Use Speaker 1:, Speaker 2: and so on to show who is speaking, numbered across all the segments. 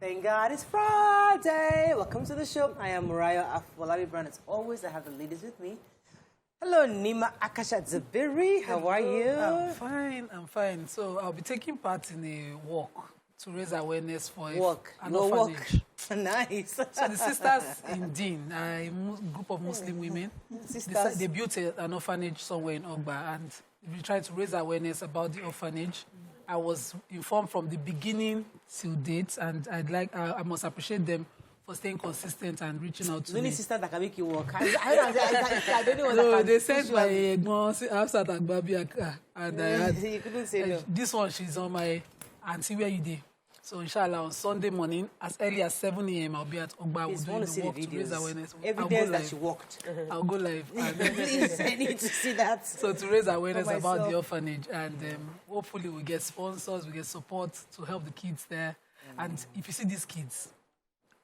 Speaker 1: Thank God it's Friday. Welcome to the show. I am Mariah Afolabi Brown. As always, I have the ladies with me. Hello, Nima Akashat Zabiri. How are you?
Speaker 2: I'm fine. So I'll be taking part in a walk to raise awareness for an
Speaker 1: Walk.
Speaker 2: orphanage.
Speaker 1: Nice.
Speaker 2: So the sisters in Dean, a group of Muslim women, they built an orphanage somewhere in Ogba, and we tried to raise awareness about the orphanage. I was informed from the beginning till date, and I must appreciate them for staying consistent and reaching out to me.
Speaker 1: Only sisters that can make you walk. I don't know.
Speaker 2: No, they sent my mom outside Agbabi, and I had,
Speaker 1: you couldn't say no.
Speaker 2: This one, she's on my auntie where you did. So inshallah, on Sunday morning, as early as 7 a.m., I'll be at Ogba. We'll do the walk to raise awareness.
Speaker 1: Evidence that you walked.
Speaker 2: I'll go live.
Speaker 1: Please, I need to see that.
Speaker 2: So to raise awareness about the orphanage, and hopefully we'll get sponsors, we get support to help the kids there. And if you see these kids,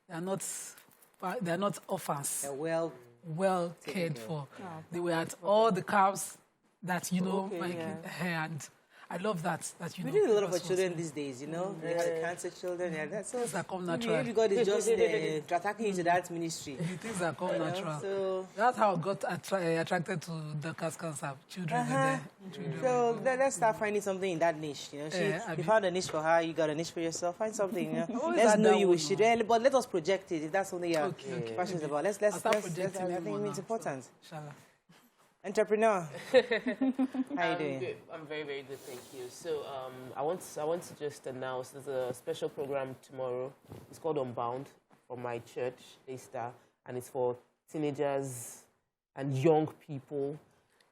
Speaker 2: they are not orphans.
Speaker 1: They're
Speaker 2: well cared for. They were at all the camps that and I love that
Speaker 1: we do a lot for children these days, you know. They have the cancer children, that's so
Speaker 2: that come natural.
Speaker 1: Everybody is just attacking into that ministry.
Speaker 2: The things that come natural.
Speaker 1: So
Speaker 2: that's how I got attracted to the cancer children.
Speaker 1: So let's start finding something in that niche. You know, you found a niche for her, you got a niche for yourself. Find something. You know? Let's know you wish it, but let us project it if that's something you're passionate about. Let's I think it's important.
Speaker 2: Inshallah.
Speaker 1: Entrepreneur. How you doing?
Speaker 3: Good. I'm very, very good, thank you. So I want to just announce there's a special program tomorrow. It's called Unbound from my church, Daystar, and it's for teenagers and young people.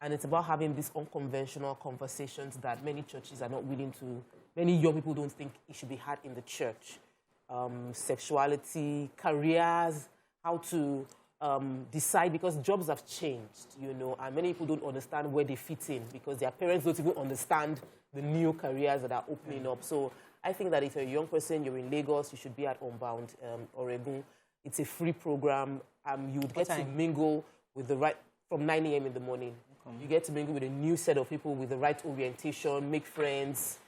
Speaker 3: And it's about having these unconventional conversations that many churches are not willing to, many young people don't think it should be had in the church. Sexuality, careers, how to decide, because jobs have changed, you know, and many people don't understand where they fit in because their parents don't even understand the new careers that are opening up. So I think that if you're a young person, you're in Lagos, you should be at Unbound, Oregon. It's a free program. You would get to mingle with from 9 a.m. in the morning. You get to mingle with a new set of people with the right orientation, make friends.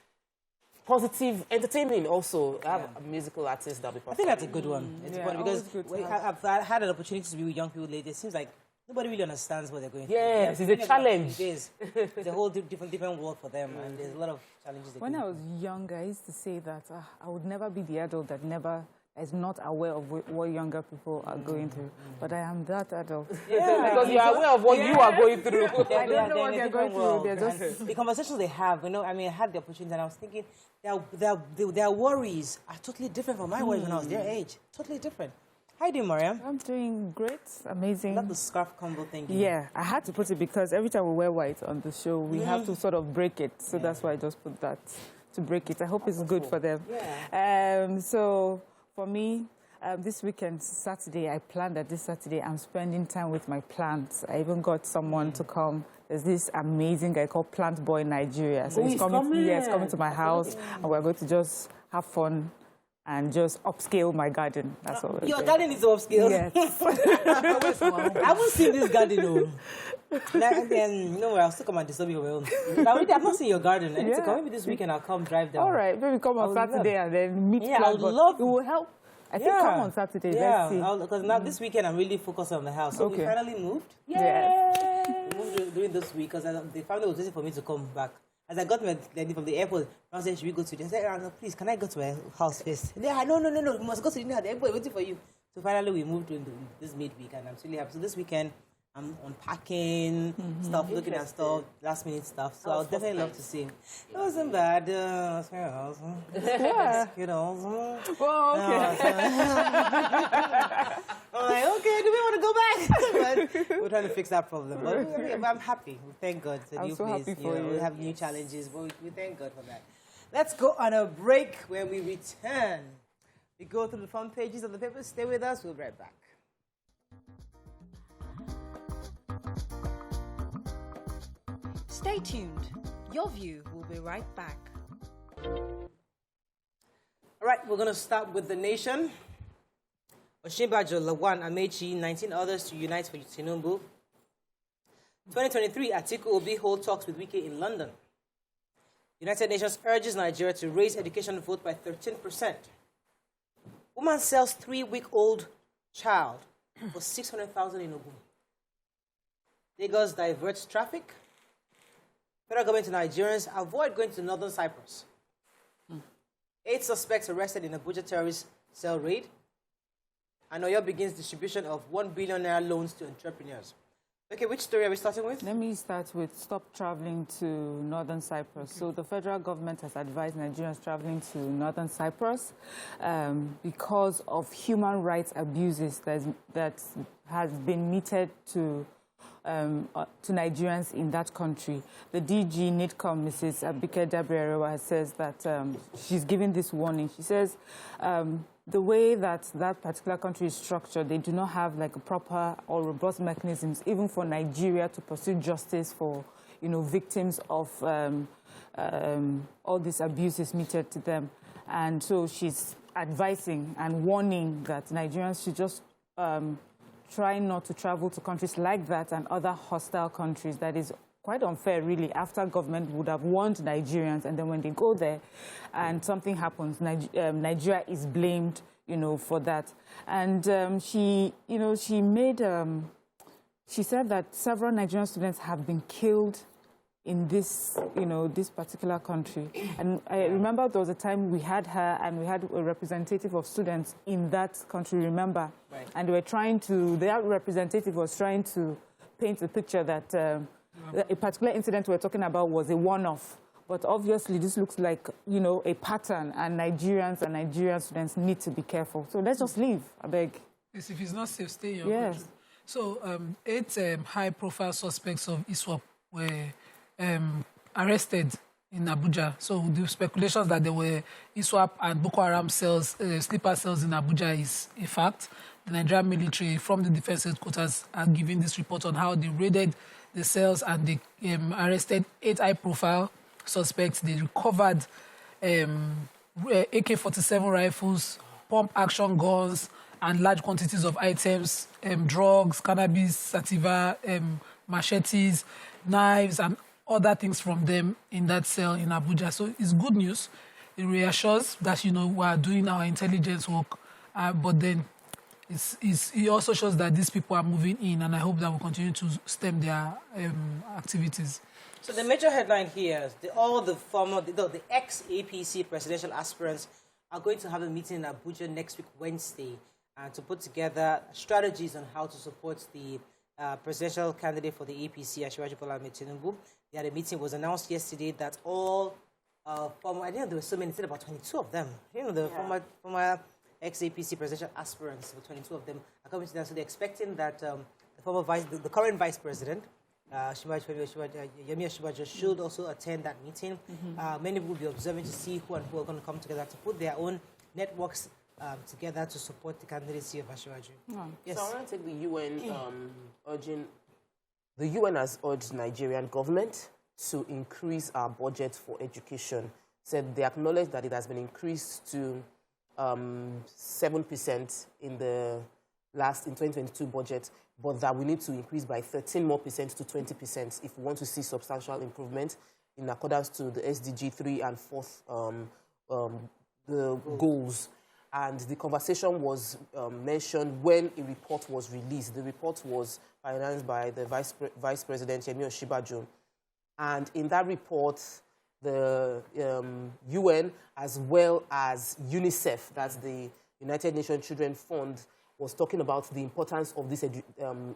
Speaker 3: Positive entertainment also. I have a musical artist that'll be performing.
Speaker 1: I think that's a good one. It's important because I've had an opportunity to be with young people lately. It seems like nobody really understands what they're going through.
Speaker 3: Yes, it's a challenge.
Speaker 1: It is. It's a whole different world for them, and there's a lot of challenges.
Speaker 4: When I was younger, I used to say that I would never be the adult that is not aware of what younger people are going through. But I am that adult.
Speaker 3: Yeah, because you are aware of what you are going through.
Speaker 4: I don't know what they're going through. They're just...
Speaker 1: The conversations they have, you know, I mean, I had the opportunity and I was thinking their worries are totally different from my worries when I was their age. Totally different. How you doing, Mariam?
Speaker 4: I'm doing great. Amazing.
Speaker 1: I love the scarf combo thing.
Speaker 4: Yeah, I had to put it because every time we wear white on the show, we have to sort of break it. So that's why I just put that to break it. I hope it's good for them.
Speaker 1: Yeah.
Speaker 4: So for me, this weekend, Saturday, I planned that this Saturday I'm spending time with my plants. I even got someone to come. There's this amazing guy called Plant Boy in Nigeria. So he's coming. Yeah, he's coming to my house, and we're going to just have fun and just upscale my garden. That's all.
Speaker 1: Your garden is upscale.
Speaker 4: Yes.
Speaker 1: I haven't seen this garden though. No, I'll still come and disturb you on my own. I've not seen your garden. I need to come. Maybe this weekend I'll come drive down.
Speaker 4: All right, maybe come on Saturday and then meet.
Speaker 1: Yeah, I would love.
Speaker 4: It will help. I think come on Saturday. Let's see.
Speaker 1: Because now this weekend I'm really focused on the house. So we finally moved.
Speaker 4: Yes.
Speaker 1: We moved during this week because the family was waiting for me to come back. As I got my lady from the airport, I said, should we go to the... I said, please, can I go to my house first? And they said, no, we must go to dinner. The airport waiting for you. So finally, we moved to this midweek, and I'm really happy. So this weekend, I'm unpacking stuff, looking at stuff, last-minute stuff. So I would definitely love to see. It wasn't bad.
Speaker 4: Yeah.
Speaker 1: You know.
Speaker 4: Well, okay.
Speaker 1: I'm like, okay, do we want to go back? But we're trying to fix that problem. But I'm happy. Thank God. It's a new place.
Speaker 4: Happy for you.
Speaker 1: We have new challenges, but we thank God for that. Let's go on a break. When we return, we go through the front pages of the paper. Stay with us. We'll be right back.
Speaker 5: Stay tuned. Your View will be right back.
Speaker 1: All right, we're going to start with the nation. Osinbajo, Lawan, Amechi, 19 others to unite for Tinubu. 2023, Atiku Obi hold talks with Wike in London. United Nations urges Nigeria to raise education vote by 13%. Woman sells 3-week-old child for 600,000 in Ogun. Lagos diverts traffic. Federal government and Nigerians avoid going to northern Cyprus. 8 suspects arrested in Abuja terrorist cell raid. And Oyo begins distribution of 1 billion naira loans to entrepreneurs. Okay, which story are we starting with?
Speaker 4: Let me start with stop traveling to northern Cyprus. So the federal government has advised Nigerians traveling to northern Cyprus because of human rights abuses that has been meted to Nigerians in that country. The DG NIDCOM, Mrs. Abike Dabriarewa, says that she's giving this warning. She says the way that particular country is structured, they do not have like a proper or robust mechanisms, even for Nigeria to pursue justice for, victims of all these abuses meted to them. And so she's advising and warning that Nigerians should just try not to travel to countries like that and other hostile countries. That is quite unfair, really, after government would have warned Nigerians, and then when they go there and something happens, Nigeria is blamed, for that. And she said that several Nigerian students have been killed in this, this particular country. And I remember there was a time we had her and we had a representative of students in that country, remember? Right. And their representative was trying to paint a picture that a particular incident we're talking about was a one-off. But obviously this looks like, a pattern, and Nigerians and Nigerian students need to be careful. So let's just leave, I beg.
Speaker 2: Yes, if it's not safe, stay in your country. So 8 high-profile suspects of ISWAP were arrested in Abuja. So the speculations that there were ISWAP and Boko Haram cells, sleeper cells in Abuja is a fact. The Nigerian military from the defense headquarters are giving this report on how they raided the cells and they arrested 8 high-profile suspects. They recovered AK-47 rifles, pump-action guns, and large quantities of items, drugs, cannabis, sativa, machetes, knives, and other things from them in that cell in Abuja. So it's good news. It reassures that, we are doing our intelligence work, but then it also shows that these people are moving in, and I hope that we'll continue to stem their activities.
Speaker 1: So the major headline here is all the ex-APC presidential aspirants are going to have a meeting in Abuja next week, Wednesday, to put together strategies on how to support the presidential candidate for the APC, Asiwaju Bola Ahmed Tinubu. They had a meeting, was announced yesterday that all former, I think there were so many, it's about 22 of them. Former ex-APC presidential aspirants, 22 of them are coming to them. So they're expecting that the current vice president, Yemi Osinbajo, should also attend that meeting. Many will be observing to see who and who are going to come together to put their own networks together to support the candidacy of Asiwaju.
Speaker 3: Yes. So I want to take the UN the UN has urged Nigerian government to increase our budget for education. Said they acknowledge that it has been increased to 7% in 2022 budget, but that we need to increase by 13% more to 20% if we want to see substantial improvement in accordance to the SDG 3 and 4th goals. And the conversation was mentioned when a report was released. The report was financed by the Vice President Yemi Osinbajo. And in that report, the UN, as well as UNICEF, that's the United Nations Children Fund, was talking about the importance of this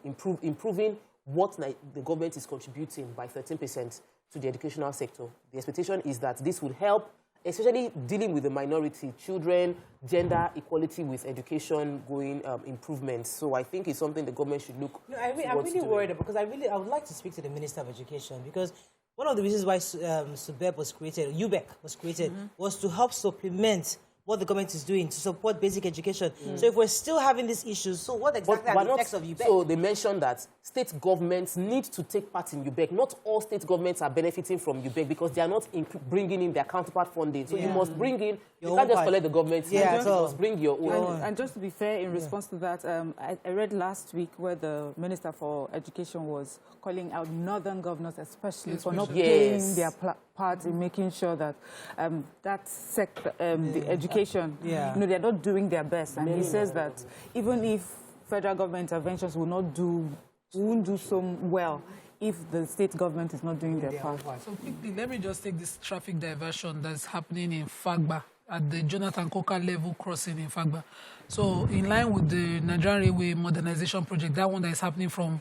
Speaker 3: improving what the government is contributing by 13% to the educational sector. The expectation is that this would help, especially dealing with the minority, children, gender equality with education going improvements. So I think it's something the government should look
Speaker 1: I'm really worried because I would like to speak to the Minister of Education, because one of the reasons why UBEC was created, was to help supplement what the government is doing to support basic education. So if we're still having these issues, so what exactly are the effects of UBEC?
Speaker 3: So they mentioned that state governments need to take part in UBEC. Not all state governments are benefiting from UBEC because they are not bringing in their counterpart funding. So you must bring in, you can't just collect the government's money, you must bring your own.
Speaker 4: And just to be fair, in response to that, I read last week where the Minister for Education was calling out northern governors especially for not playing their part in making sure that the education stratification.
Speaker 1: Yeah.
Speaker 4: You know, they're not doing their best. And he says that even if federal government interventions won't do so well if the state government is not doing their part.
Speaker 2: So quickly, let me just take this traffic diversion that's happening in Fagba at the Jonathan Coker level crossing in Fagba. So in line with the Nigerian Railway modernization project, that one that is happening from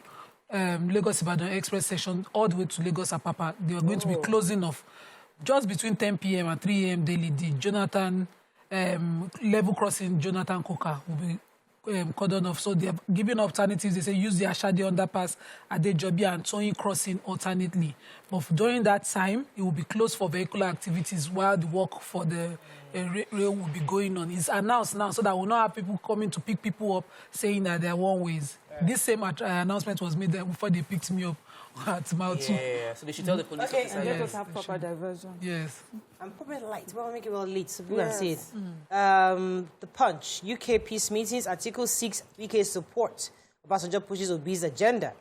Speaker 2: Lagos-Ibadan Express section all the way to Lagos-Apapa, they are going to be closing off just between 10 p.m. and 3 a.m. daily. The Jonathan level crossing Jonathan Coker will be cordon off. So they're giving alternatives. They say use the Ashadi underpass at the Jobi and Toyin crossing alternately. But during that time, it will be closed for vehicular activities while the work for the rail will be going on. It's announced now so that we'll not have people coming to pick people up saying that they're one-ways. This same announcement was made before they picked me up at Mile 2.
Speaker 3: Yeah, so they should tell the police officer.
Speaker 4: And let us have proper diversion.
Speaker 2: Yes.
Speaker 1: I'm probably light. We'll make it well late so people can see it. The Punch. UK peace meetings. Article 6. UK support. Obasanjo pushes Obi's agenda.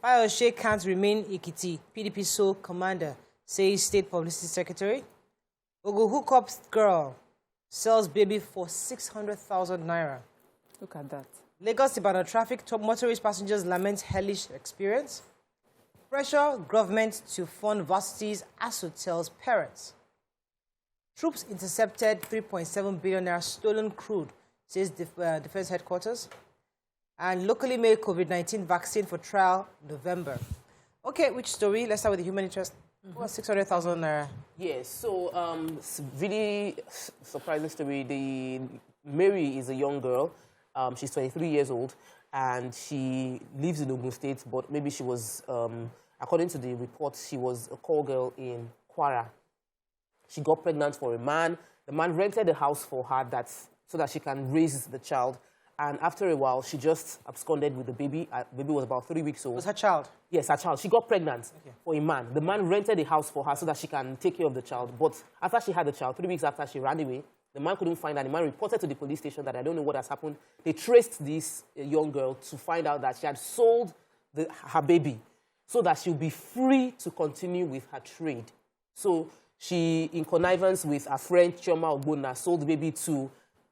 Speaker 1: Fayose can't remain Ikiti. PDP sole commander, says State Publicity Secretary. Ogo hook up girl sells baby for 600,000 naira.
Speaker 4: Look at that.
Speaker 1: Lagos Ibadan traffic. Top motorist passengers lament hellish experience. Pressure government to fund varsities as tells parents. Troops intercepted 3.7 billion naira stolen crude, says Defense Headquarters. And locally made COVID-19 vaccine for trial November. Okay, which story? Let's start with the human interest. What 600,000 naira?
Speaker 3: Yes, so really surprising story. Mary is a young girl. She's 23 years old, and she lives in Ogun State, but maybe she was, according to the report, she was a call girl in Kwara. She got pregnant for a man. The man rented a house for her so that she can raise the child. And after a while, she just absconded with the baby. The baby was about 3 weeks old.
Speaker 1: Was her child?
Speaker 3: Yes, her child. She got pregnant for a man. The man rented a house for her so that she can take care of the child. But after she had the child, 3 weeks after, she ran away. The man couldn't find her. The man reported to the police station that I don't know what has happened. They traced this young girl to find out that she had sold her baby so that she'll be free to continue with her trade. So she, in connivance with her friend Chioma Ogbonna, sold the baby to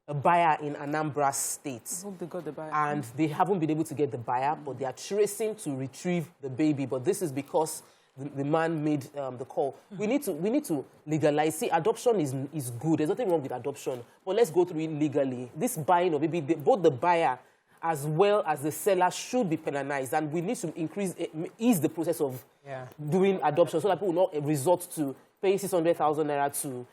Speaker 3: a buyer in Anambra State.
Speaker 4: I hope they got the buyer.
Speaker 3: And they haven't been able to get the buyer, but they are tracing to retrieve the baby. But this is because the man made the call. We need to legalize. See, adoption is good. There's nothing wrong with adoption. But let's go through it legally. This buying of baby, both the buyer as well as the seller should be penalized. And we need to ease the process of doing adoption so that people will not resort to paying 600,000 naira to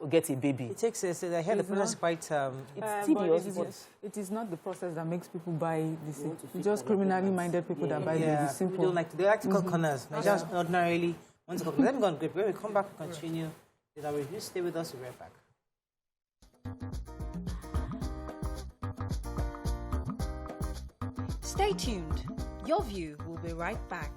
Speaker 3: get a baby.
Speaker 1: It takes, I hear the process is quite...
Speaker 3: it's tedious.
Speaker 4: It is not the process that makes people buy this. It's just criminally minded people that buy this. It's simple.
Speaker 1: They like to cut corners. Nigerians ordinarily want to cut corners. Let me go on grip. When we come back, we continue with our review. Stay with us. We'll be right back.
Speaker 5: Stay tuned. Your View will be right back.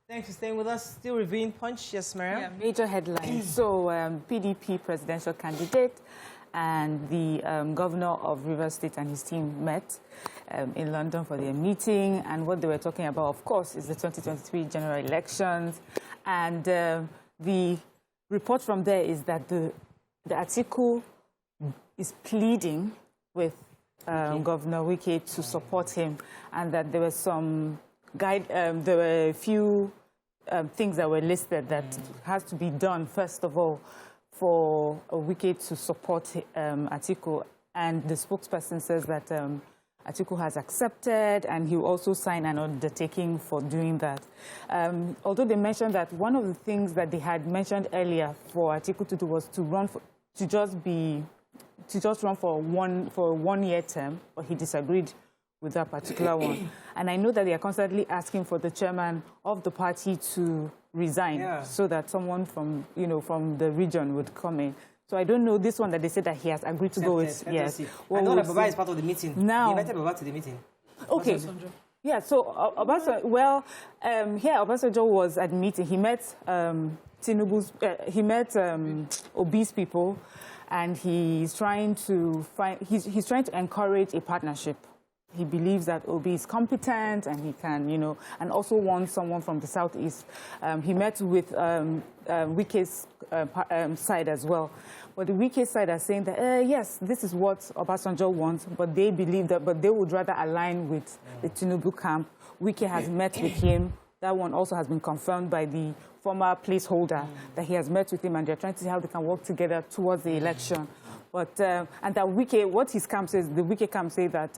Speaker 1: Thanks for staying with us. Still reviewing Punch. Yes, Maria?
Speaker 4: Yeah, major headlines. So, PDP presidential candidate and the governor of Rivers State and his team met in London for their meeting. And what they were talking about, of course, is the 2023 general elections. And the report from there is that the article is pleading with Governor Wike to support him, and that there were some there were a few things that were listed that has to be done, first of all, for Wike to support Atiku. And the spokesperson says that Atiku has accepted, and he will also sign an undertaking for doing that. Although they mentioned that one of the things that they had mentioned earlier for Atiku to do was to run to just run for a one-year term, but he disagreed with that particular one. And I know that they are constantly asking for the chairman of the party to resign so that someone from the region would come in. So I don't know this one that they said that he has agreed to go with. Yes.
Speaker 1: Well, I know that Baba is part of the meeting.
Speaker 4: Now,
Speaker 1: they invited Baba to the meeting.
Speaker 4: Okay. Yeah, so Obasanjo was at meeting. He met obese people, and he's trying to encourage a partnership. He believes that Obi is competent and he can, and also wants someone from the southeast. He met with Wike's side as well. But the Wike side are saying that, yes, this is what Obasanjo wants, but they believe that, but they would rather align with the Tinubu camp. Wike has met with him. That one also has been confirmed by the former placeholder that he has met with him, and they're trying to see how they can work together towards the election. But and that Wike, what his camp says, the Wike camp say that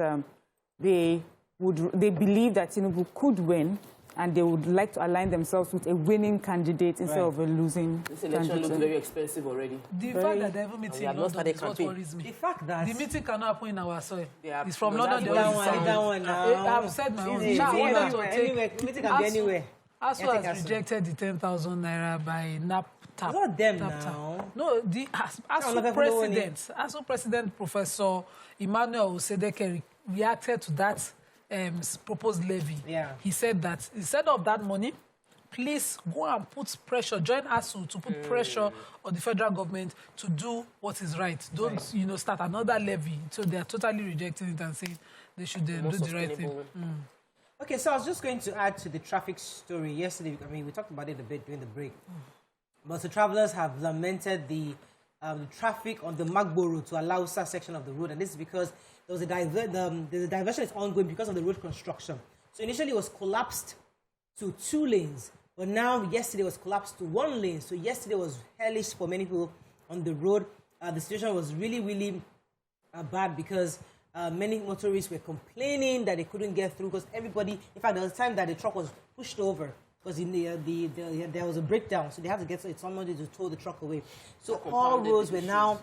Speaker 4: they believe that Tinubu could win, and they would like to align themselves with a winning candidate instead of a losing
Speaker 3: This election
Speaker 4: candidate.
Speaker 3: looks very expensive already.
Speaker 2: The fact that they have a meeting in London is what worries me.
Speaker 1: The fact that...
Speaker 2: The meeting cannot happen in our soil.
Speaker 3: Yeah,
Speaker 2: It's from
Speaker 3: no,
Speaker 2: London.
Speaker 1: that one now.
Speaker 2: I've said my own.
Speaker 1: Anywhere. Meeting can be anywhere.
Speaker 2: ASU has rejected the 10,000 naira by NAP tap.
Speaker 1: It's not them
Speaker 2: tap,
Speaker 1: now.
Speaker 2: Tap. No, the ASU President Professor Emmanuel Osedeke reacted to that proposed levy.
Speaker 1: Yeah.
Speaker 2: He said that instead of that money, please go and put pressure, join ASU to put pressure on the federal government to do what is right. Don't, start another levy. So they are totally rejecting it and saying they should do the right thing.
Speaker 1: Okay, so I was just going to add to the traffic story yesterday. I mean, we talked about it a bit during the break. But the travelers have lamented the traffic on the Magbo road to Alausa section of the road. And this is because there was a diversion is ongoing because of the road construction. So initially it was collapsed to 2 lanes. But now, yesterday was collapsed to 1 lane. So yesterday was hellish for many people on the road. The situation was really, really bad because many motorists were complaining that they couldn't get through because everybody, in fact, there was a time that the truck was pushed over because there was a breakdown. So they had to get somebody to tow the truck away. So all roads were now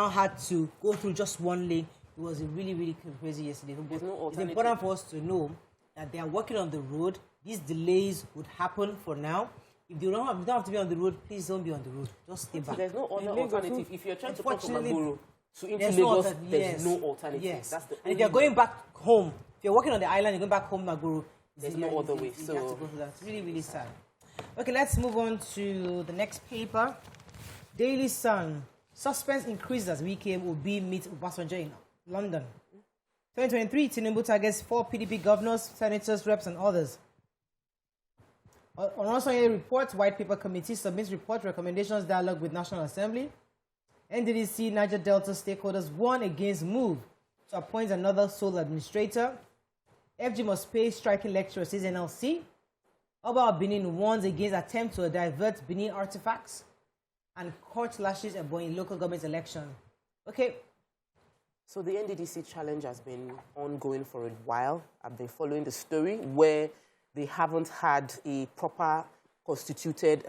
Speaker 1: had to go through just 1 lane. It was really, really crazy yesterday. It's important for us to know that they are working on the road. These delays would happen for now. If you don't have to be on the road, please don't be on the road. Just stay back.
Speaker 3: There's no other alternative. If you're trying to come from Agboro to into
Speaker 1: there's
Speaker 3: Lagos,
Speaker 1: no
Speaker 3: there's no alternative.
Speaker 1: Yes.
Speaker 3: That's the
Speaker 1: and if you're going back home, if you're working on the island, you're going back home, Agboro,
Speaker 3: there's no other way.
Speaker 1: You have to go through that. It's really, really sad. Okay, let's move on to the next paper. Daily Sun. Suspense increases as Wike will be meet Obasanjo in London. 2023, Tinubu targets 4 PDP governors, senators, reps, and others. On Obasanjo report, White Paper Committee submits report recommendations dialogue with National Assembly. NDDC Niger Delta stakeholders warn against move to appoint another sole administrator. FG must pay striking lecturers, says NLC. Oba of Benin warns against attempt to divert Benin artifacts. And court lashes Ebonyi local government election. Okay.
Speaker 3: So the NDDC challenge has been ongoing for a while. I've been following the story where they haven't had a proper constituted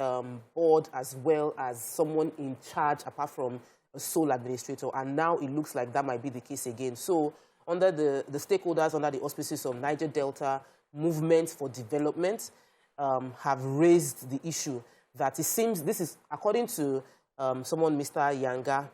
Speaker 3: board as well as someone in charge apart from a sole administrator. And now it looks like that might be the case again. So under the stakeholders, under the auspices of Niger Delta Movement for Development, have raised the issue that it seems, this is according to someone, Mr. Yanga,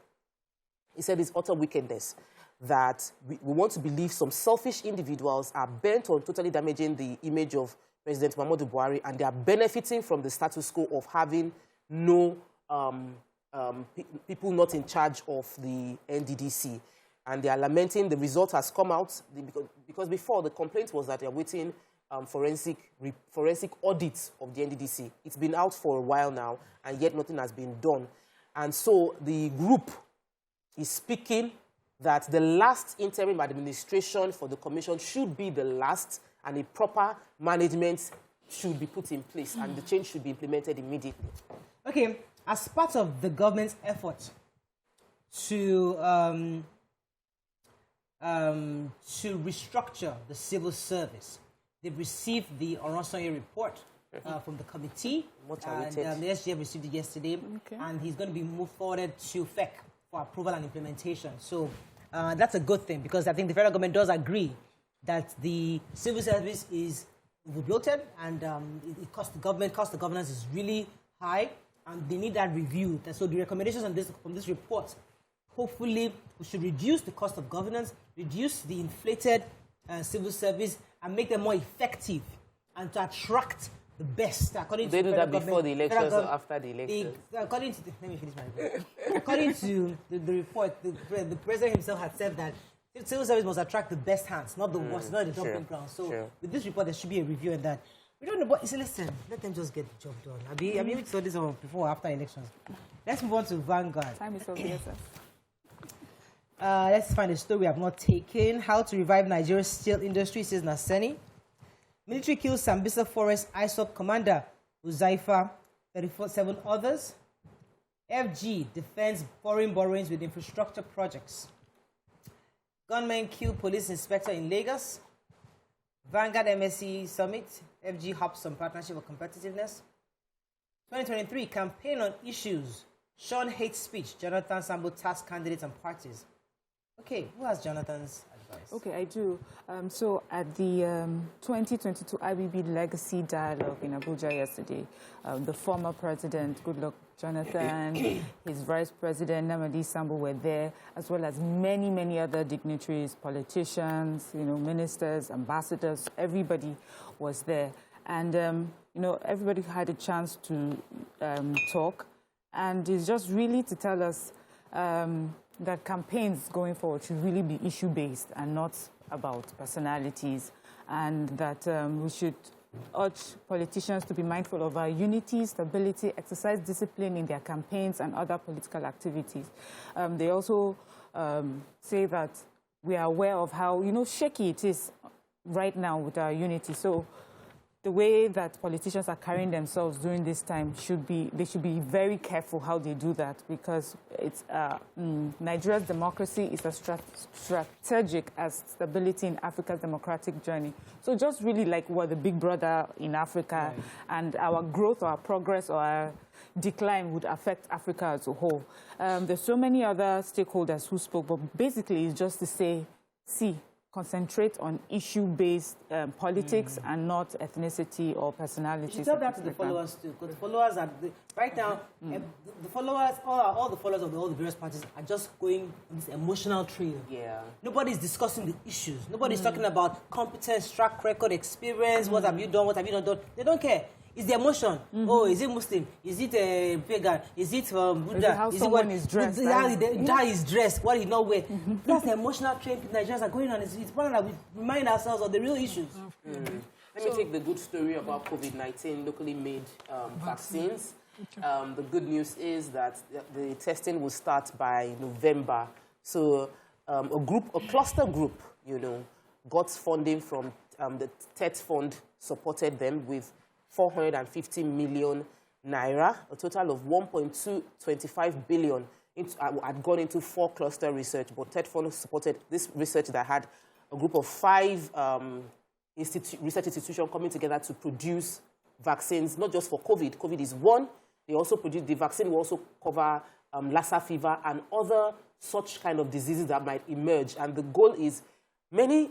Speaker 3: he said it's utter wickedness that we want to believe some selfish individuals are bent on totally damaging the image of President Muhammadu Buhari, and they are benefiting from the status quo of having no people not in charge of the NDDC. And they are lamenting the result has come out because before the complaint was that they are waiting forensic audits of the NDDC. It's been out for a while now, and yet nothing has been done. And so the group is speaking that the last interim administration for the commission should be the last, and a proper management should be put in place, and the change should be implemented immediately.
Speaker 1: Okay, as part of the government's effort to restructure the civil service, they've received the Oronsoye report from the committee. And the SGF received it yesterday, and he's going to be moved forward to FEC for approval and implementation. So that's a good thing, because I think the federal government does agree that the civil service is overbloated, and it cost the governance is really high, and they need that reviewed. And so the recommendations from this report, hopefully, we should reduce the cost of governance, reduce the inflated civil service and make them more effective and to attract the best. According
Speaker 3: they
Speaker 1: to
Speaker 3: do that before the elections or after the elections?
Speaker 1: According to let me finish my report. According to the report, the president himself had said that civil service must attract the best hands, not the worst, not the dumping ground. So with this report, there should be a review on that. We don't know, but listen, let them just get the job done. I mean, we saw this one before or after elections. Let's move on to Vanguard.
Speaker 4: Time is of the essence.
Speaker 1: Let's find a story we have not taken. How to revive Nigeria's steel industry, says Naseni. Military kills Sambisa Forest ISOP commander Uzaifa, 37 others. FG defends foreign borrowings with infrastructure projects. Gunmen kill police inspector in Lagos. Vanguard MSC Summit. FG hops on partnership for competitiveness. 2023 campaign on issues. Sean hate speech. Jonathan Sambo task candidates and parties. Okay, who has Jonathan's advice?
Speaker 4: Okay, I do. So at the 2022 IBB Legacy Dialogue in Abuja yesterday, the former president, Goodluck Jonathan, his vice president, Namadi Sambo were there, as well as many, many other dignitaries, politicians, ministers, ambassadors, everybody was there. And, everybody had a chance to talk. And it's just really to tell us that campaigns going forward should really be issue-based and not about personalities, and that we should urge politicians to be mindful of our unity, stability, exercise discipline in their campaigns and other political activities. They also say that we are aware of how, shaky it is right now with our unity. So the way that politicians are carrying themselves during this time they should be very careful how they do that, because it's Nigeria's democracy is as strategic as stability in Africa's democratic journey. So just really like we're the big brother in Africa, right, and our growth or our progress or our decline would affect Africa as a whole. There's so many other stakeholders who spoke, but basically it's just to say, concentrate on issue-based politics and not ethnicity or personality.
Speaker 1: You should tell that to the followers too, because the followers are right now. The followers, all the followers of all the various parties are just going on this emotional trail. Yeah. Nobody's discussing the issues. Nobody's talking about competence, track record, experience. What have you done? What have you not done? They don't care. It's the emotion. Oh, is it Muslim? Is it pagan? Is it Buddha?
Speaker 4: How someone is dressed?
Speaker 1: How is dressed? What he not wear? That's the emotional train Nigerians are going on. It's important that we remind ourselves of the real issues.
Speaker 3: Let me take the good story about COVID-19 locally made vaccines. The good news is that the testing will start by November. So a cluster group, got funding from the TET fund, supported them with 450 million naira, a total of 1.225 billion had gone into 4 cluster research, but TED Fund supported this research that had a group of 5 research institutions coming together to produce vaccines, not just for COVID. COVID is one. They also produce, the vaccine will also cover Lassa fever and other such kind of diseases that might emerge. And the goal is many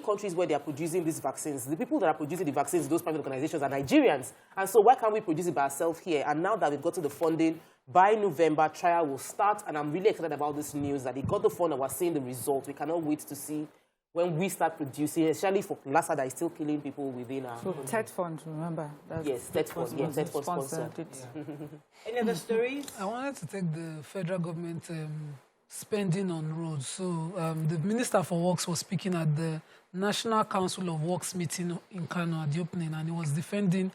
Speaker 3: countries where they are producing these vaccines, the people that are producing the vaccines, those private organizations, are Nigerians. And so why can't we produce it by ourselves here? And now that we've got to the funding, by November, trial will start. And I'm really excited about this news that they got the fund and we're seeing the results. We cannot wait to see when we start producing, especially for Lassa that is still killing people within our...
Speaker 4: So TED Fund, remember?
Speaker 3: Yes, TED Fund. Yes, TED Fund sponsored.
Speaker 1: Any other stories?
Speaker 2: I wanted to take the federal government spending on roads. So the Minister for Works was speaking at the National Council of Works meeting in Kano at the opening, and he was defending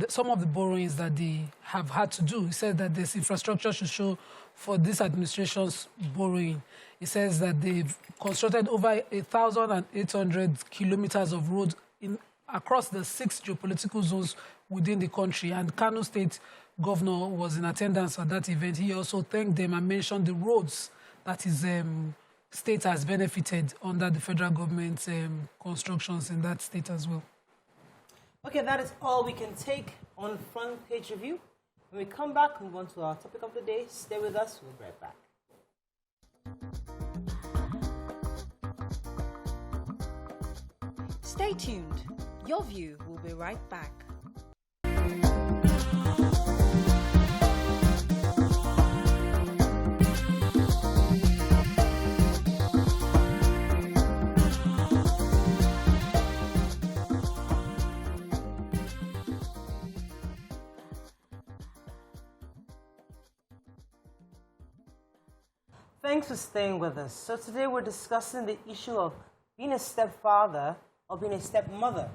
Speaker 2: some of the borrowings that they have had to do. He said that this infrastructure should show for this administration's borrowing. He says that they've constructed over 1,800 kilometers of road across the 6 geopolitical zones within the country. And Kano State Governor was in attendance at that event. He also thanked them and mentioned the roads that his state has benefited under the federal government's constructions in that state as well.
Speaker 1: Okay, that is all we can take on Front Page Review. When we come back, move on to our topic of the day. Stay with us. We'll be right back.
Speaker 5: Stay tuned. Your View will be right back.
Speaker 1: Thanks for staying with us. So today we're discussing the issue of being a stepfather or being a stepmother.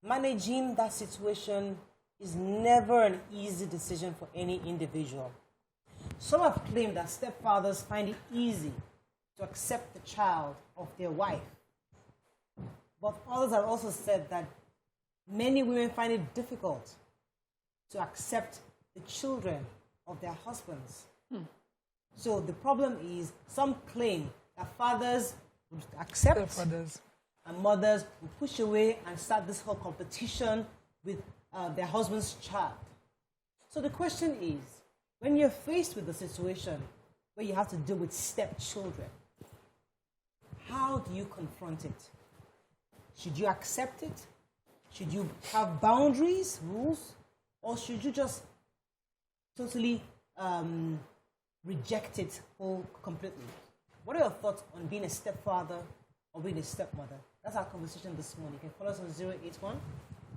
Speaker 1: Managing that situation is never an easy decision for any individual. Some have claimed that stepfathers find it easy to accept the child of their wife. But others have also said that many women find it difficult to accept the children of their husbands. So the problem is, some claim that fathers would accept and mothers would push away and start this whole competition with their husband's child. So the question is, when you're faced with a situation where you have to deal with stepchildren, how do you confront it? Should you accept it? Should you have boundaries, rules? Or should you just totally reject it completely? What are your thoughts on being a stepfather or being a stepmother? That's our conversation this morning. You can call us on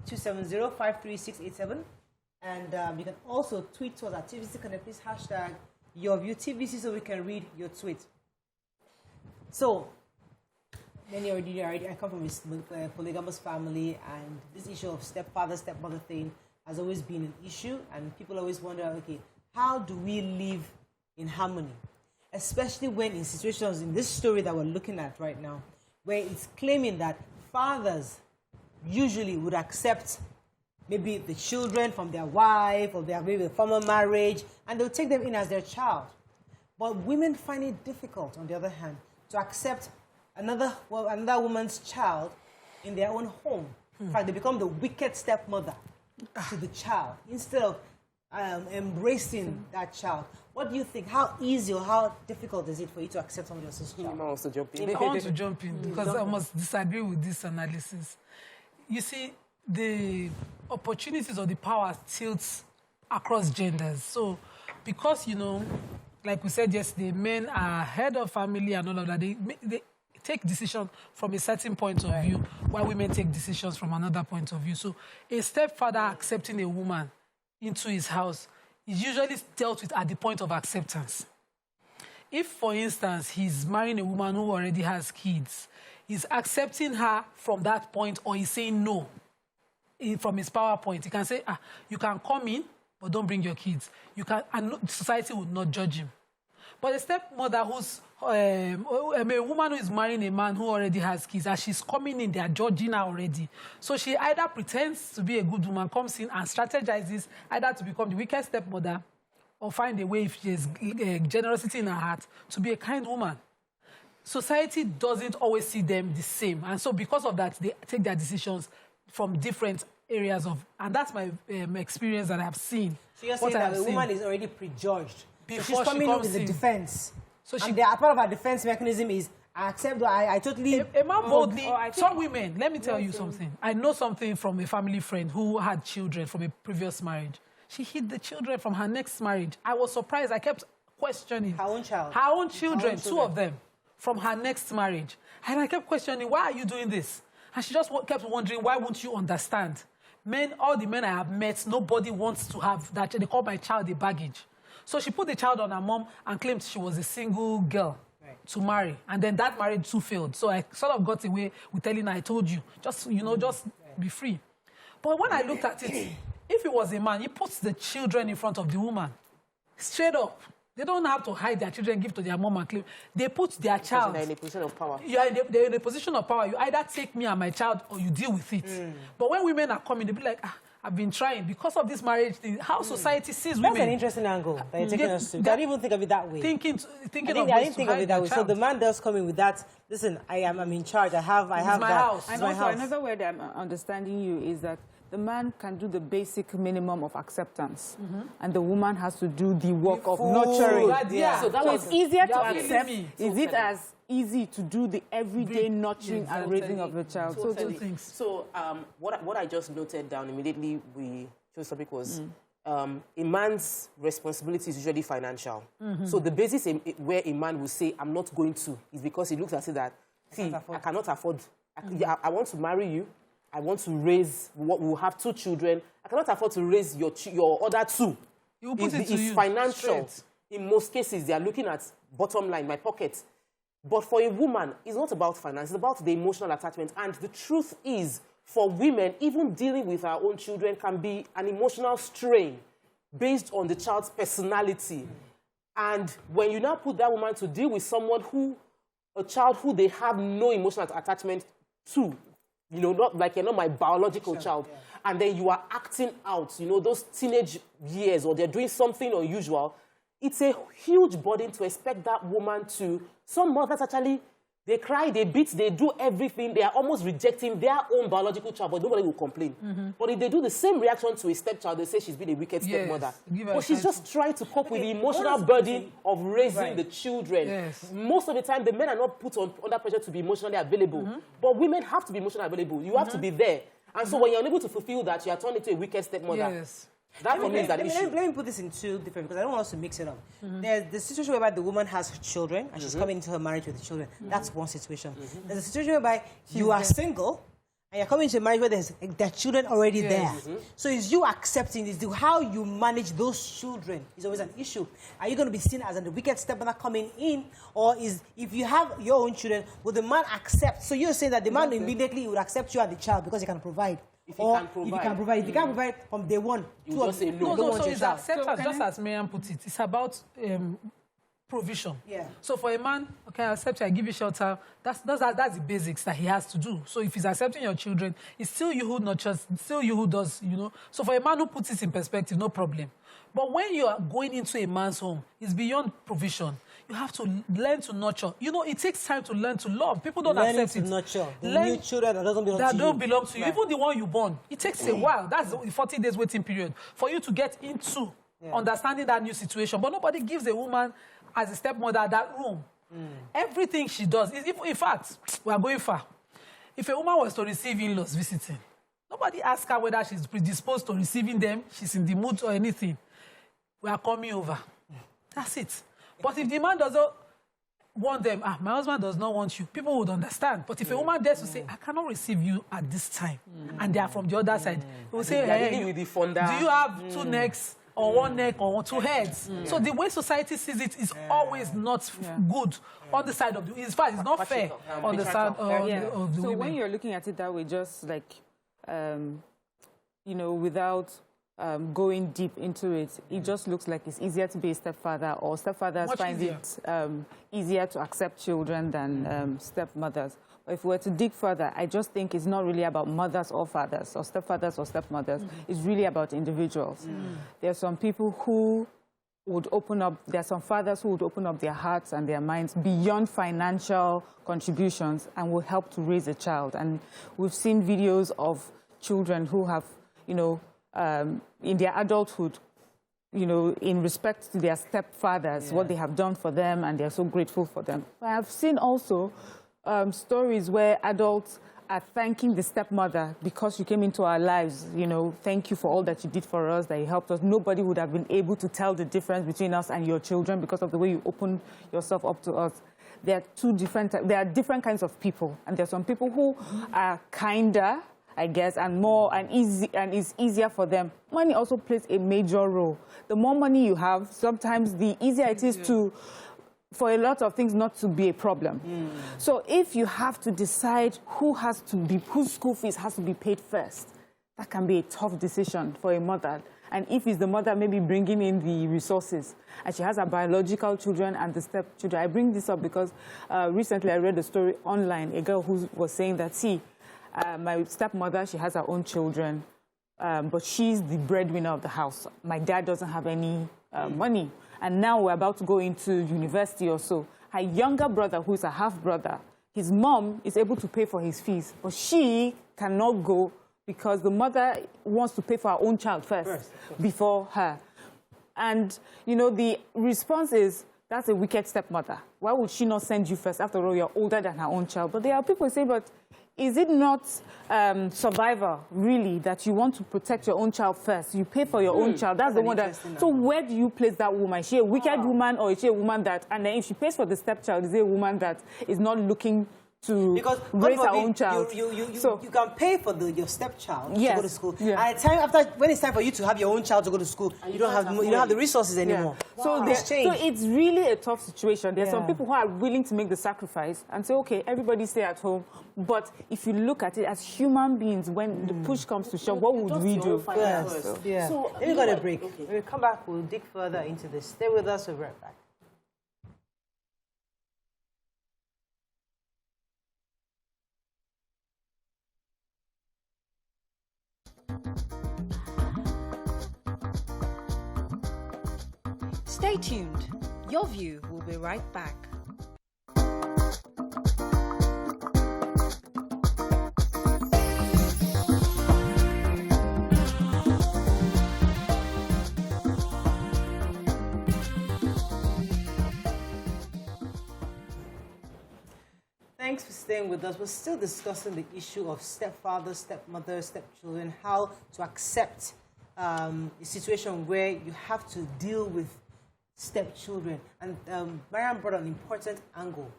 Speaker 1: 081-270-53687. And you can also tweet to us at TVC Connect. Please hashtag your view TVC so we can read your tweet. So, many already I come from a polygamous family, and this issue of stepfather, stepmother thing has always been an issue, and people always wonder, okay, how do we live in harmony? Especially when in situations, in this story that we're looking at right now, where it's claiming that fathers usually would accept maybe the children from their wife or their maybe a former marriage, and they'll take them in as their child. But women find it difficult, on the other hand, to accept another woman's child in their own home. In fact, they become the wicked stepmother to the child instead of embracing that child. What do you think? How easy or how difficult is it for you to accept somebody else's child?
Speaker 3: I want to jump in.
Speaker 2: I want to jump in because I must disagree with this analysis. You see, the opportunities or the power tilts across genders. So, because, you know, like we said yesterday, men are head of family and all of that. They take decisions from a certain point of view, while women take decisions from another point of view. So, a stepfather accepting a woman into his house is usually dealt with at the point of acceptance. If, for instance, he's marrying a woman who already has kids, he's accepting her from that point, or he's saying no from his power point. He can say, you can come in, but don't bring your kids. You can, and society would not judge him. But a stepmother who's a woman who is marrying a man who already has kids, as she's coming in, they are judging her already. So she either pretends to be a good woman, comes in and strategizes either to become the wicked stepmother or find a way, if she has generosity in her heart, to be a kind woman. Society doesn't always see them the same. And so because of that, they take their decisions from different areas of... And that's my experience that I've seen.
Speaker 1: So you're saying that the woman is already prejudged.
Speaker 2: Before
Speaker 1: so she's coming in with the defense. So and part of her defense mechanism is, I accept, I totally...
Speaker 2: A man boldly... Some women, let me tell you something. I know something from a family friend who had children from a previous marriage. She hid the children from her next marriage. I was surprised. I kept questioning.
Speaker 1: Her own child?
Speaker 2: Her own children, two of them, from her next marriage. And I kept questioning, why are you doing this? And she just kept wondering, why won't you understand? Men, all the men I have met, nobody wants to have that. They call my child a baggage. So she put the child on her mom and claimed she was a single girl to marry. And then that marriage too failed. So I sort of got away with telling her, I told you, just, you know, just be free. But when I looked at it, if it was a man, he puts the children in front of the woman. Straight up. They don't have to hide their children, give to their mom and claim. They put their child...
Speaker 3: They're in a position of power.
Speaker 2: They're in a position of power. You either take me and my child or you deal with it. But when women are coming, they'll be like, I've been trying because of this marriage thing. How society sees women.
Speaker 1: That's an interesting angle that you're taking us to. I didn't even think of it that way.
Speaker 2: I didn't
Speaker 1: think of it that way. So the man does come in with that. Listen, I'm in charge. I have
Speaker 2: my
Speaker 1: that.
Speaker 2: House.
Speaker 4: And also another way that I'm understanding you is that the man can do the basic minimum of acceptance, and the woman has to do the work of nurturing.
Speaker 3: So
Speaker 4: it's easier to accept. Is it as easy to do the everyday nurturing and raising of the child?
Speaker 3: Totally. So what I just noted down immediately we chose topic was a man's responsibility is usually financial. So the basis where a man will say, I'm not going to, is because he looks at it that, see, I cannot afford. I want to marry you. I want to raise, we'll have 2 children. I cannot afford to raise your other 2.
Speaker 2: You put it to
Speaker 3: it's financial.
Speaker 2: Straight.
Speaker 3: in most cases, they are looking at bottom line, my pocket. But for a woman, it's not about finance, it's about the emotional attachment. And the truth is, for women, even dealing with our own children can be an emotional strain based on the child's personality. And when you now put that woman to deal with someone a child who they have no emotional attachment to, you know, not like you're not my biological child, and then you are acting out, you know, those teenage years, or they're doing something unusual, it's a huge burden to expect that woman to, some mothers actually, they cry, they beat, they do everything. They are almost rejecting their own biological child, but nobody will complain. But if they do the same reaction to a stepchild, they say she's been a wicked stepmother. But she's just trying to cope with the emotional burden of raising the children. Most of the time, the men are not put under pressure to be emotionally available. But women have to be emotionally available. You have to be there. And so when you're unable to fulfill that, you are turned into a wicked stepmother. That for me is that issue.
Speaker 1: Let me put this in two different, because I don't want us to mix it up. There's the situation whereby the woman has children and she's coming into her marriage with the children. That's one situation. There's a situation whereby you are single and you're coming into a marriage where there's children already there. So it's you accepting this. How you manage those children is always an issue. Are you going to be seen as a wicked stepmother coming in, or is, if you have your own children, will the man accept? So you're saying that the man immediately would accept you as the child because he can provide. If you can provide. If you can't provide from day one,
Speaker 3: you just say no.
Speaker 2: So it's acceptance, just as Miriam put it. It's about provision. So for a man, okay, I accept you, I give you shelter. That's the basics that he has to do. So if he's accepting your children, it's still you who nurtures, it's still you who does, you know. So for a man who puts it in perspective, no problem. But when you are going into a man's home, it's beyond provision. You have to learn to nurture. You know, it takes time to learn to love. People don't accept it.
Speaker 1: Nurture. The new children that don't belong to you.
Speaker 2: Even the one you born. It takes a while. That's the 40 days waiting period for you to get into understanding that new situation. But nobody gives a woman as a stepmother that room. Everything she does. In fact, we are going far. If a woman was to receive in-laws visiting, nobody asks her whether she's predisposed to receiving them, she's in the mood or anything. We are coming over. That's it. But if the man doesn't want them, my husband does not want you, people would understand. But if a woman dares to say, I cannot receive you at this time, and they are from the other side, they will say, hey, do you have two necks, or one neck, or two heads? So the way society sees it is always not good on the side of the... In fact, it's not fair on the side of the
Speaker 4: So
Speaker 2: women.
Speaker 4: when you're looking at it that way, just like, you know, without... going deep into it, it just looks like it's easier to be a stepfather, or stepfathers find it easier to accept children than stepmothers. But if we were to dig further, I just think it's not really about mothers or fathers, or stepfathers or stepmothers. It's really about individuals. There are some people who would open up, there are some fathers who would open up their hearts and their minds beyond financial contributions and will help to raise a child. And we've seen videos of children who have, you know, in their adulthood, you know, in respect to their stepfathers, what they have done for them, and they're so grateful for them. But I've seen also stories where adults are thanking the stepmother because you came into our lives, you know, thank you for all that you did for us, that you helped us. Nobody would have been able to tell the difference between us and your children because of the way you opened yourself up to us. There are different kinds of people, and there are some people who are kinder, I guess, and it's easier for them. Money also plays a major role. The more money you have, sometimes the easier it is for a lot of things not to be a problem. So if you have to decide whose school fees has to be paid first, that can be a tough decision for a mother. And if it's the mother maybe bringing in the resources, and she has her biological children and the stepchildren. I bring this up because recently I read a story online, a girl who was saying that, see, my stepmother, she has her own children, but she's the breadwinner of the house. My dad doesn't have any money. And now we're about to go into university or so. Her younger brother, who is a half-brother, his mom is able to pay for his fees, but she cannot go because the mother wants to pay for her own child first before her. And, you know, the response is, that's a wicked stepmother. Why would she not send you first? After all, you're older than her own child. But there are people who say, but is it not survival, really, that you want to protect your own child first? You pay for your own child. That's the one that... So where do you place that woman? Is she a wicked woman, or is she a woman that... And then if she pays for the stepchild, is it a woman that is not looking to
Speaker 1: because
Speaker 4: raise our own child.
Speaker 1: You can pay for your stepchild to go to school.
Speaker 4: Yeah.
Speaker 1: At the time after, when it's time for you to have your own child to go to school, you don't have the resources anymore.
Speaker 4: Yeah.
Speaker 1: Wow.
Speaker 4: So it's really a tough situation. There's some people who are willing to make the sacrifice and say, okay, everybody stay at home. But if you look at it as human beings, when the push comes to shove, what would we do?
Speaker 1: Yeah. So let me go to break. Okay. When we come back, we'll dig further into this. Stay with us. We'll be right back.
Speaker 5: Stay tuned. Your View will be right back.
Speaker 1: Thanks for staying with us. We're still discussing the issue of stepfathers, stepmothers, stepchildren, how to accept a situation where you have to deal with stepchildren. And Mariam brought an important angle,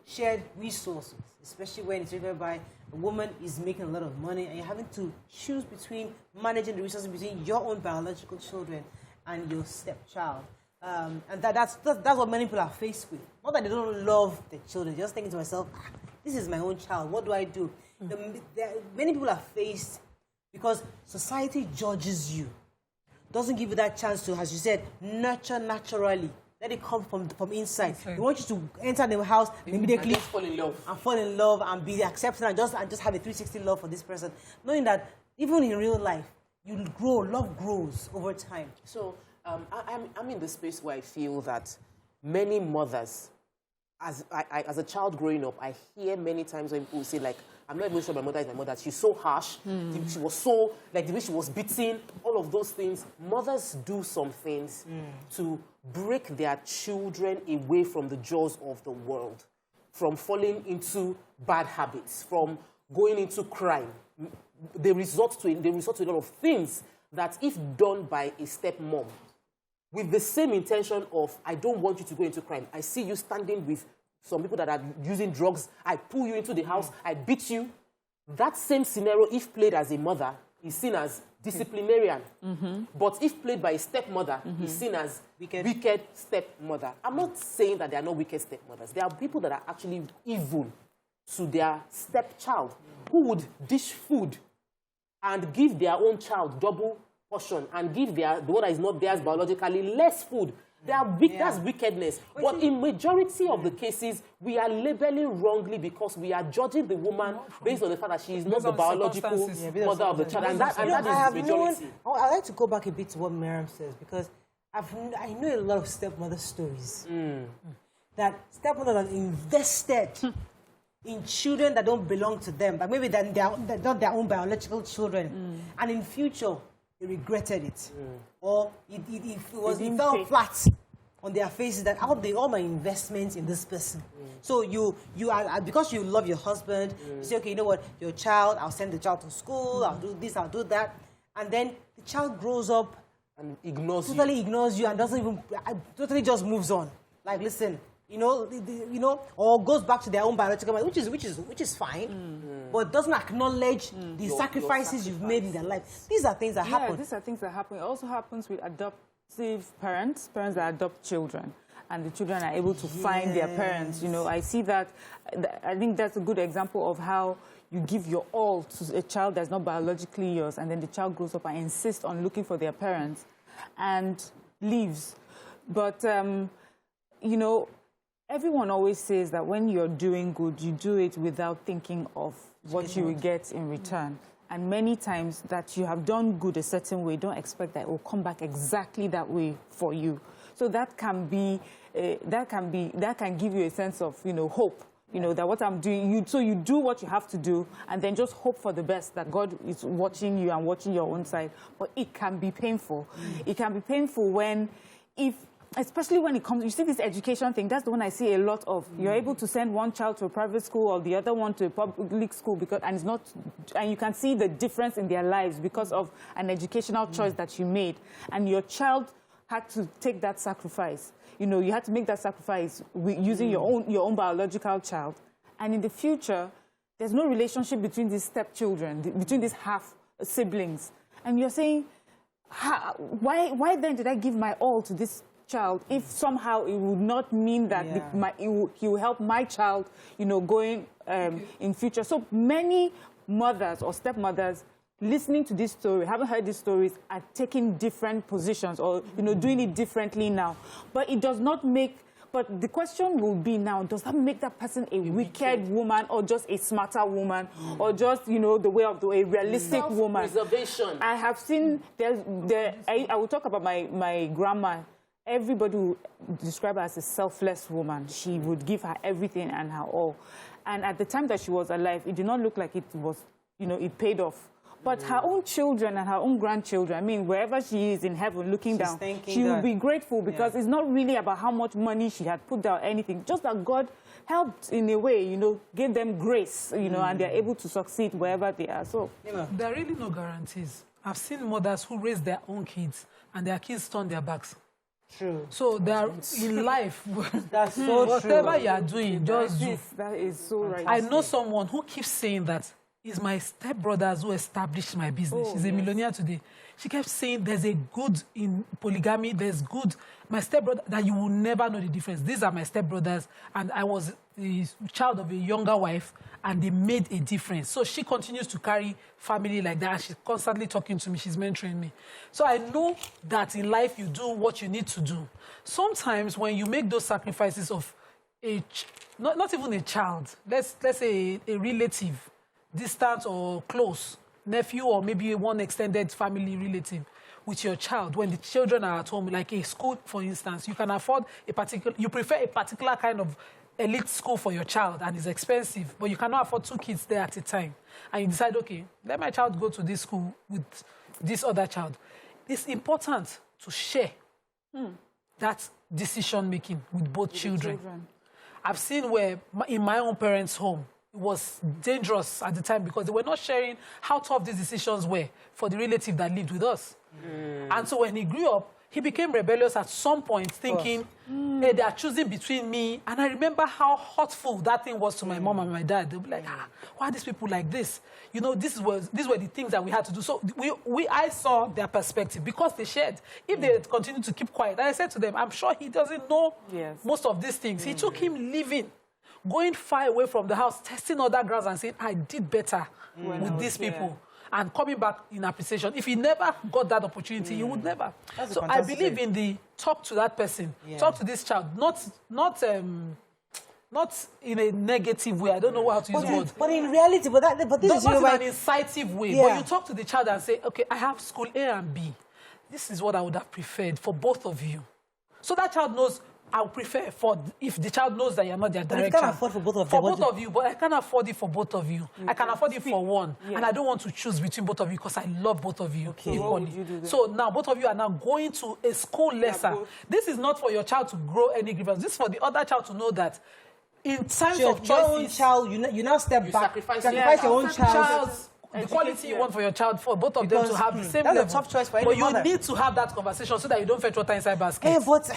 Speaker 1: shared resources, especially when it's whereby a woman is making a lot of money and you're having to choose between managing the resources between your own biological children and your stepchild. And that's what many people are faced with. Not that they don't love their children, just thinking to myself, this is my own child, what do I do? Many people are faced because society judges you, doesn't give you that chance to, as you said, nurture naturally. Let it come from inside. They want you to enter the house immediately and fall in love and be accepting and just have a 360 love for this person, knowing that even in real life, you grow, love grows over time.
Speaker 3: So I'm in the space where I feel that many mothers, as a child growing up, I hear many times when people say, like, I'm not even sure my mother is my mother. She's so harsh. She was so, like, the way she was beaten, all of those things. Mothers do some things to break their children away from the jaws of the world, from falling into bad habits, from going into crime. They resort to a lot of things that, if done by a stepmom, with the same intention of, I don't want you to go into crime. I see you standing with some people that are using drugs. I pull you into the house. I beat you. That same scenario, if played as a mother, is seen as disciplinarian. But if played by a stepmother, is seen as wicked stepmother. I'm not saying that there are no wicked stepmothers. There are people that are actually evil to their stepchild, who would dish food and give their own child double portion and give the one that is not theirs biologically less food. That's wickedness. But in majority of the cases, we are labeling wrongly because we are judging the woman based on the fact that she is not the biological mother of the child. And that is majority.
Speaker 1: I'd like to go back a bit to what Miriam says, because I know a lot of stepmother stories. That stepmothers are invested in children that don't belong to them, but maybe they're not their own biological children. And in future, they regretted it. Or it fell flat on their faces that all my investments in this person. So you are, because you love your husband, you say, okay, you know what, your child, I'll send the child to school, I'll do this, I'll do that. And then the child grows up
Speaker 3: and ignores
Speaker 1: you and doesn't even, totally just moves on. Like, listen, or goes back to their own biological mind, which is fine, but doesn't acknowledge the sacrifices you've made in their life. These are things that happen.
Speaker 4: These are things that happen. It also happens with adoptive parents that adopt children, and the children are able to find their parents. I see that. I think that's a good example of how you give your all to a child that's not biologically yours, and then the child grows up and insists on looking for their parents and leaves. But everyone always says that when you're doing good, you do it without thinking of what you will get in return. And many times that you have done good a certain way, don't expect that it will come back exactly that way for you. So that can give you a sense of, hope. That what I'm doing, so you do what you have to do, and then just hope for the best, that God is watching you and watching your own side. But it can be painful. It can be painful especially when it comes, you see this education thing, that's the one I see a lot of. You're able to send one child to a private school or the other one to a public school, and you can see the difference in their lives because of an educational choice that you made. And your child had to take that sacrifice. You had to make that sacrifice using your own biological child. And in the future, there's no relationship between these stepchildren, between these half siblings. And you're saying, why then did I give my all to this child if somehow it would not mean that he will help my child, you know, going in future? So many mothers or stepmothers listening to this story, haven't heard these stories, are taking different positions or, you know, doing it differently now. But it does not make... But the question will be now, does that make that person a wicked woman or just a smarter woman or just, you know, a realistic woman?
Speaker 3: Self-preservation.
Speaker 4: I have seen, I will talk about my grandma. Everybody would describe her as a selfless woman. She would give her everything and her all. And at the time that she was alive, it did not look like it was, you know, it paid off. But her own children and her own grandchildren, I mean, wherever she is in heaven looking down, she will be grateful because it's not really about how much money she had put down or anything, just that God helped in a way, you know, gave them grace, you know, and they're able to succeed wherever they are. So
Speaker 2: there are really no guarantees. I've seen mothers who raise their own kids and their kids turn their backs.
Speaker 1: True.
Speaker 2: So they are in life.
Speaker 1: That's so
Speaker 2: whatever
Speaker 1: true.
Speaker 2: you are doing, just do.
Speaker 4: That is so right.
Speaker 2: I know someone who keeps saying that it's my stepbrothers who established my business. She's a millionaire today. She kept saying there's a good in polygamy, there's good. My stepbrother, that you will never know the difference. These are my stepbrothers, and I was the child of a younger wife, and they made a difference. So she continues to carry family like that. She's constantly talking to me. She's mentoring me. So I know that in life you do what you need to do. Sometimes when you make those sacrifices of not even a child, let's say a relative, distant or close, nephew or maybe one extended family relative with your child, when the children are at home, like a school, for instance, you can afford you prefer a particular kind of elite school for your child and it's expensive, but you cannot afford 2 kids there at a time. And you decide, okay, let my child go to this school with this other child. It's important to share that decision-making with both children. I've seen where in my own parents' home, it was dangerous at the time because they were not sharing how tough these decisions were for the relative that lived with us. And so when he grew up, he became rebellious at some point, thinking, hey, they are choosing between me. And I remember how hurtful that thing was to my mom and my dad. They'll be like, why are these people like this? You know, these were the things that we had to do. So I saw their perspective because they shared. If they continued to keep quiet, and I said to them, I'm sure he doesn't know most of these things. It took him living, going far away from the house, testing other grounds and saying, I did better with these people. And coming back in appreciation. If he never got that opportunity, he would never. So I believe in the talk to that person, talk to this child, not in a negative way. I don't know how to use words.
Speaker 1: But in reality, but this is
Speaker 2: not in an incisive way. But you talk to the child and say, okay, I have school A and B. This is what I would have preferred for both of you. So that child knows, I would prefer if the child knows that you're not their direct child.
Speaker 1: But you can't afford for both of them.
Speaker 2: For both of you, but I can't afford it for both of you. I can afford it for one. And I don't want to choose between both of you because I love both of you equally. So now both of you are now going to a school lesser. This is not for your child to grow any grievance. This is for the other child to know that in times of choices,
Speaker 1: your own child, you now step back, sacrifice your own child's
Speaker 2: the quality you want for your child, for both of them to have the same
Speaker 1: level.
Speaker 2: That's
Speaker 1: a tough choice for any
Speaker 2: But you
Speaker 1: mother.
Speaker 2: need to have that conversation so that you don't fetch water inside basket.
Speaker 1: But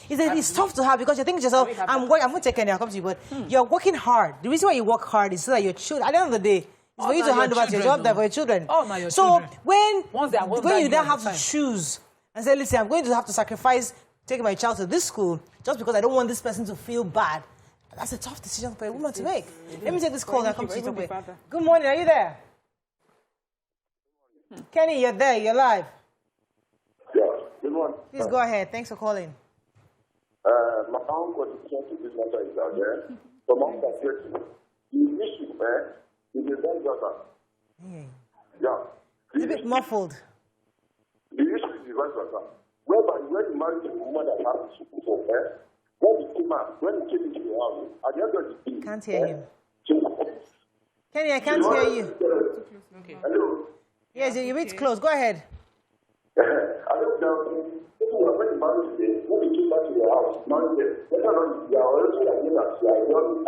Speaker 1: it's tough to have because you think to yourself, I'm going to take care, I'll come to you, but you're working hard. The reason why you work hard is so that your children, at the end of the day, it's for you to hand over to your job for your children. So when you then have to choose and say, listen, I'm going to have to sacrifice taking my child to this school just because I don't want this person to feel bad. That's a tough decision for a woman to make. Let me take this call and I'll come to you. Good morning, are you there? Kenny, you're there. You're live.
Speaker 6: Yeah, good morning.
Speaker 1: Please go ahead. Thanks for calling.
Speaker 6: My own contribution to this matter is out there. From my perspective, the issue is the vice versa. Yeah.
Speaker 1: It's a bit muffled.
Speaker 6: The issue is the vice versa. Whereby when you marry a woman that has to for her, when you came into your house, at the end of the day,
Speaker 1: can't hear you. Kenny, I can't hear you.
Speaker 6: Hello.
Speaker 1: Yes, you're a bit close. Go ahead.
Speaker 6: I don't know. People were when you marry today, when you came back to your house, marry them. Whether or not you are already again as you are young,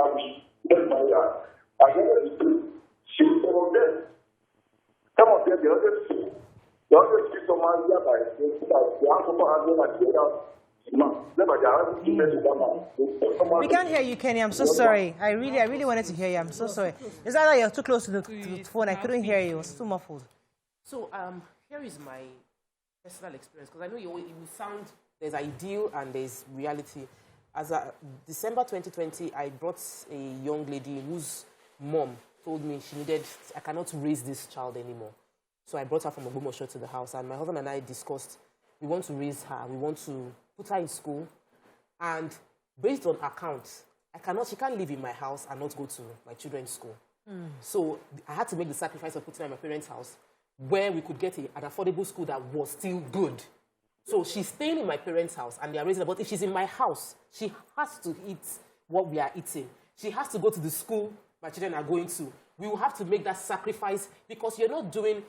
Speaker 6: just marry her. At the end of the day, she will some of them. Some of them, they always see someone here by they have someone again at the other.
Speaker 1: We can't hear you, Kenny. I'm so sorry. I really wanted to hear you. I'm so sorry. It's either you're too close to the phone. I couldn't hear you. It was too muffled.
Speaker 3: So here is my personal experience, because I know you sound, there's ideal and there's reality. As of December 2020, I brought a young lady whose mom told me I cannot raise this child anymore. So I brought her from Ogbomoso to the house, and my husband and I discussed, we want to raise her, we want to put her in school, and based on accounts, she can't live in my house and not go to my children's school. So I had to make the sacrifice of putting her in my parents' house, where we could get an affordable school that was still good. So she's staying in my parents' house, and they are raising her. But if she's in my house, she has to eat what we are eating. She has to go to the school my children are going to. We will have to make that sacrifice, because you're not doing...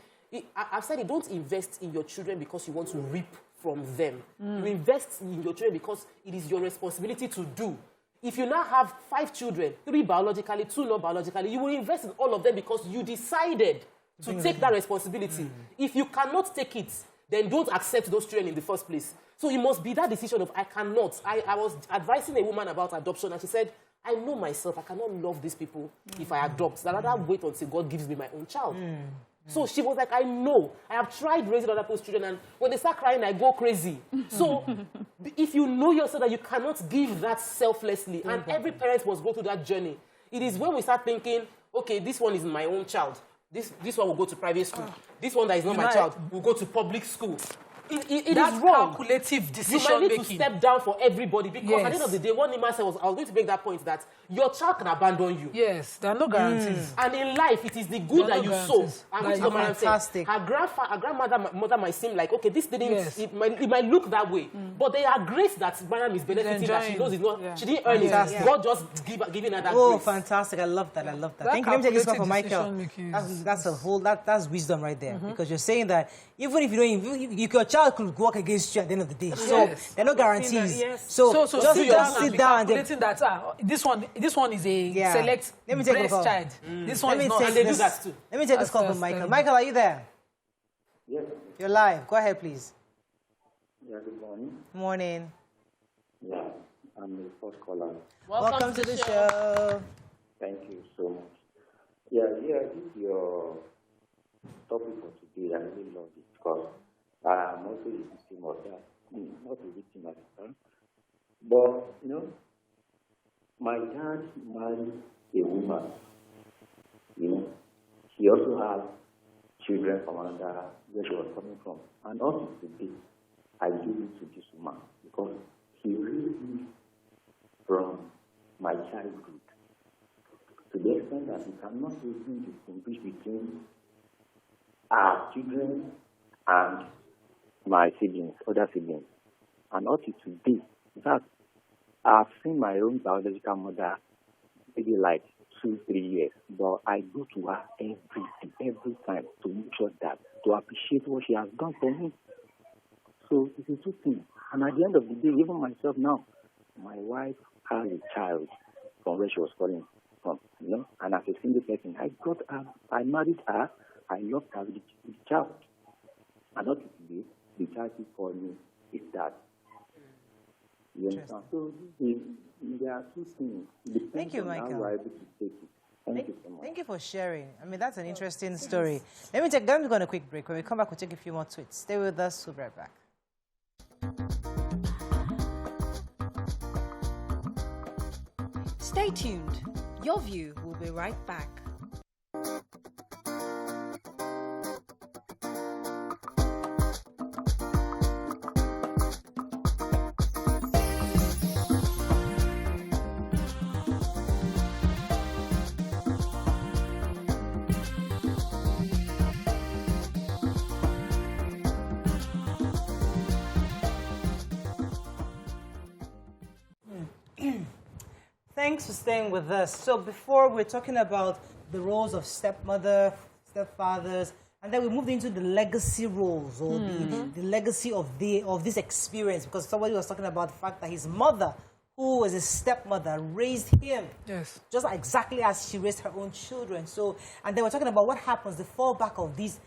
Speaker 3: I've said it, don't invest in your children because you want to reap from them. You invest in your children because it is your responsibility to do. If you now have 5 children, 3 biologically, 2 not biologically, you will invest in all of them because you decided to take that responsibility. If you cannot take it, then don't accept those children in the first place. So it must be that decision of, I cannot. I was advising a woman about adoption, and she said, I know myself, I cannot love these people if I adopt. I'd rather wait until God gives me my own child. So she was like, I know. I have tried raising other people's children, and when they start crying, I go crazy. So if you know yourself that you cannot give that selflessly, and every parent must go through that journey, it is when we start thinking, okay, this one is my own child. This one will go to private school. This one that is not my child will go to public school. It is wrong.
Speaker 2: Calculative decision
Speaker 3: you might need
Speaker 2: making.
Speaker 3: to step down for everybody, because at the end of the day, what Nima said was, I was going to make that point that your child can abandon you.
Speaker 2: Yes, there are no guarantees.
Speaker 3: And in life, it is the good that you sow. And which the man said, her grandmother might seem like, okay, this didn't, it might look that way. But there are grace that Mariam is benefiting, that she knows is not, she didn't earn it. God just giving her that grace.
Speaker 1: Oh, fantastic. I love that. I love that. Thank you. Let me take this call for Michael. That's wisdom right there. Because you're saying that even if you don't, your child could work against you at the end of the day. So there are no guarantees. So just sit down and
Speaker 2: that this one is a select blessed child. This one is not.
Speaker 3: And they do that too.
Speaker 1: Let me take this call from Michael. Michael, are you there?
Speaker 6: Yes.
Speaker 1: You're live. Go ahead, please.
Speaker 6: Yeah, good morning.
Speaker 1: Morning.
Speaker 6: Yeah, I'm the first caller.
Speaker 1: Welcome to the show.
Speaker 6: Thank you so much. Yeah, this is your topic for today. I really love it because I'm also a victim of that. Not a victim at the time. But, my dad married a woman. She also has children from another where she was coming from. And also today, I give it to this woman because she raised me from my childhood to the extent that we cannot even distinguish between our children and my siblings, other siblings. And up to today, in fact, I've seen my own biological mother maybe like 2-3 years, but I go to her every time to make sure that, to appreciate what she has done for me. So it's a two thing. And at the end of the day, even myself now, my wife has a child from where she was calling from, and as a single person, I married her, I loved her with the child. And up to today, the child is for me is that. You understand? So there are two things.
Speaker 1: Thank you, Michael.
Speaker 6: How you are able to take it. Thank you so much.
Speaker 1: Thank you for sharing. I mean, that's an interesting story. Let me go on a quick break. When we come back, we'll take a few more tweets. Stay with us. We'll be right back.
Speaker 5: Stay tuned. Your View will be right back.
Speaker 1: Thanks for staying with us. So before we're talking about the roles of stepmother, stepfathers, and then we moved into the legacy roles or the legacy of this experience, because somebody was talking about the fact that his mother, who was a stepmother, raised him.
Speaker 2: Yes.
Speaker 1: Just exactly as she raised her own children. So, and then we're talking about what happens, the fallback of these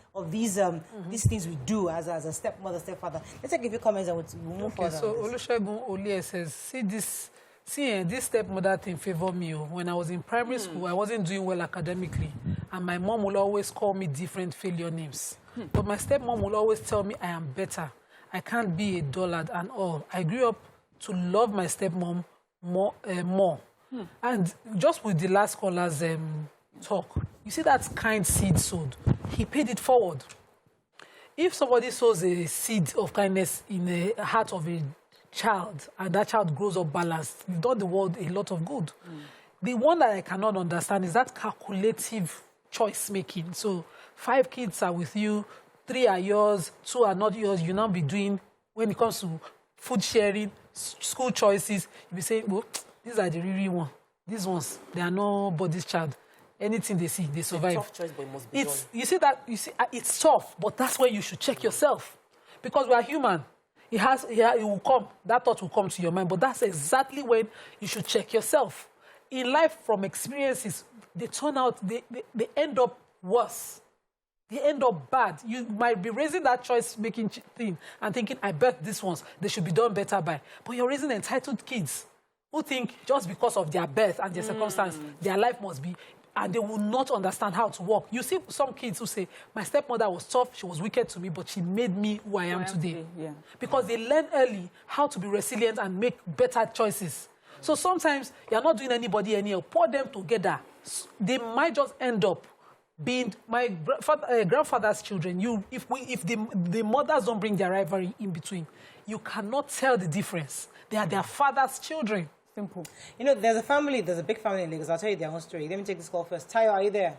Speaker 1: things we do as a stepmother, stepfather. Let's take a few comments and we'll move further.
Speaker 2: So Olusegun Olie says, this stepmother thing favor me. When I was in primary school, I wasn't doing well academically, and my mom will always call me different failure names. But my stepmom will always tell me I am better. I can't be a dullard and all. I grew up to love my stepmom more. And just with the last caller's talk, you see that kind seed sowed. He paid it forward. If somebody sows a seed of kindness in the heart of a child, and that child grows up balanced, you've done the world a lot of good. The one that I cannot understand is that calculative choice making. So 5 kids are with you, 3 are yours, 2 are not yours. You now be doing, when it comes to food sharing, school choices, you be saying, well, these are the real ones. These ones, they are nobody's child. Anything they see, they survive.
Speaker 3: It's a tough choice, but it must be done.
Speaker 2: You see that, it's tough, but that's where you should check yourself. Because we are human. It will come, that thought will come to your mind, but that's exactly when you should check yourself. In life, from experiences, they turn out, they end up worse. They end up bad. You might be raising that choice-making thing and thinking, I bet these ones, they should be done better by. But you're raising entitled kids who think just because of their birth and their circumstance, their life must be, and they will not understand how to walk. You see some kids who say, my stepmother was tough, she was wicked to me, but she made me who I am today. Yeah. Because they learn early how to be resilient and make better choices. So sometimes you're not doing anybody any help. Pour them together. They might just end up being my grandfather's children. If the mothers don't bring their rivalry in between, you cannot tell the difference. They are their father's children.
Speaker 1: Simple. You know, there's a big family in Lagos. I'll tell you their own story. Let me take this call first. Tayo, are you there?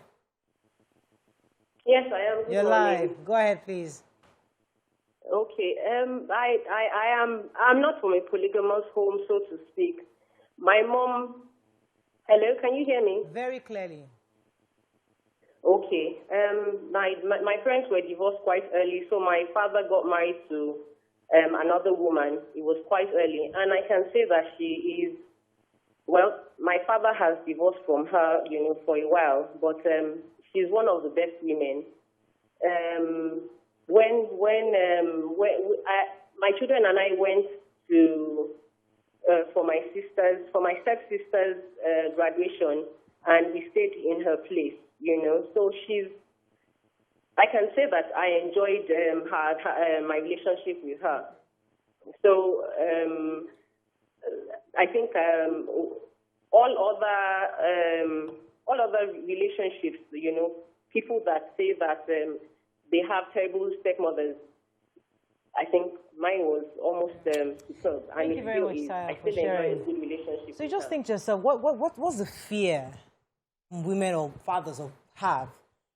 Speaker 7: Yes, I am.
Speaker 1: You're live. Go ahead, please.
Speaker 7: Okay. I'm not from a polygamous home, so to speak. My mom. Hello, can you hear me?
Speaker 1: Very clearly.
Speaker 7: Okay. My parents were divorced quite early, so my father got married to another woman. It was quite early, and I can say that she is. Well, my father has divorced from her, for a while, but she's one of the best women. My children and I went to for my stepsister's graduation, and we stayed in her place. So I can say that I enjoyed my relationship with her. So I think all other relationships, people that say that they have terrible stepmothers, I think mine was almost superb.
Speaker 1: Thank you very much, Sarah,
Speaker 7: I still enjoy a good relationship.
Speaker 1: So you just think to yourself, what's the fear women or fathers have?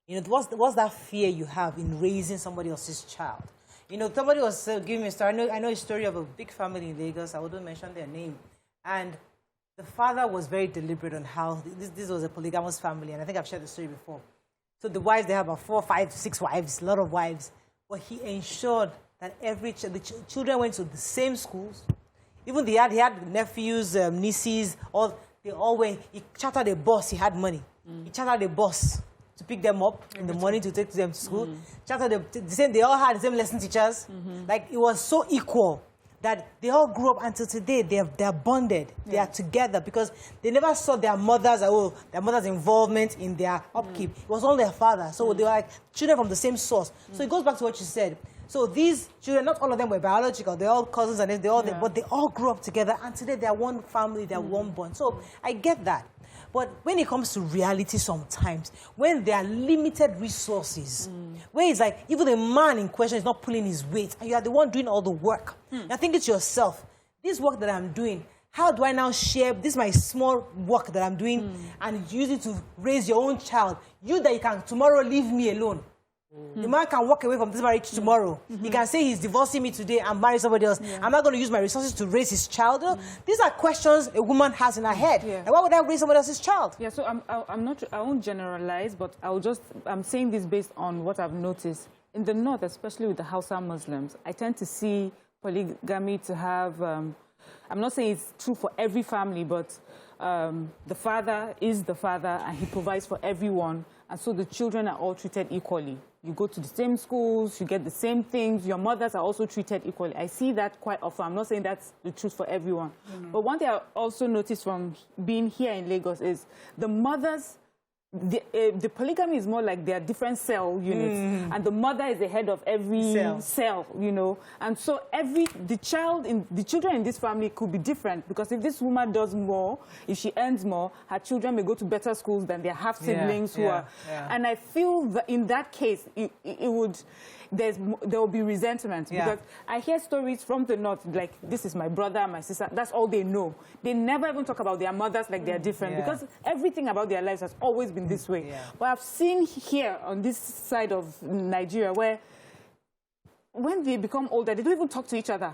Speaker 1: What's that fear you have in raising somebody else's child? Somebody was giving me a story. I know a story of a big family in Lagos. I wouldn't mention their name. And the father was very deliberate on how this was a polygamous family, and I think I've shared the story before. So the wives, they have about 4, 5, 6 wives, a lot of wives. But he ensured that the children went to the same schools. Even he had nephews, nieces, they all went. He chartered a bus. He had money. He chartered a bus to pick them up in the morning to take them to school. They all had the same lesson teachers. Like, it was so equal that they all grew up until today. They're bonded. They are together because they never saw their mother's involvement in their upkeep. It was all their father. So they were like children from the same source. So it goes back to what you said. So these children, not all of them were biological. They're all cousins and but they all grew up together, and today they're one family, they're one bond. So I get that. But when it comes to reality sometimes, when there are limited resources, where it's like even the man in question is not pulling his weight, and you are the one doing all the work, you're thinking to yourself, this work that I'm doing, how do I now share this my small work that I'm doing and use it to raise your own child? You that you can tomorrow leave me alone. The man can walk away from this marriage tomorrow. He can say he's divorcing me today and marry somebody else. I'm not going to use my resources to raise his child. These are questions a woman has in her head. And why would I raise somebody else's child?
Speaker 4: Yeah, so I won't generalize, but I'm saying this based on what I've noticed. In the north, especially with the Hausa Muslims, I tend to see polygamy to have I'm not saying it's true for every family, but the father is the father and he provides for everyone. And so the children are all treated equally. You go to the same schools, you get the same things. Your mothers are also treated equally. I see that quite often. I'm not saying that's the truth for everyone. But one thing I also noticed from being here in Lagos is the mothers, the polygamy is more like there are different cell units, and the mother is the head of every cell, you know. And so the children in this family could be different, because if this woman does more, if she earns more, her children may go to better schools than their half siblings who are. And I feel that in that case, there will be resentment, because I hear stories from the north like, this is my brother, my sister. That's all they know. They never even talk about their mothers like they're different, because everything about their lives has always been this way. But I've seen here on this side of Nigeria where when they become older, they don't even talk to each other.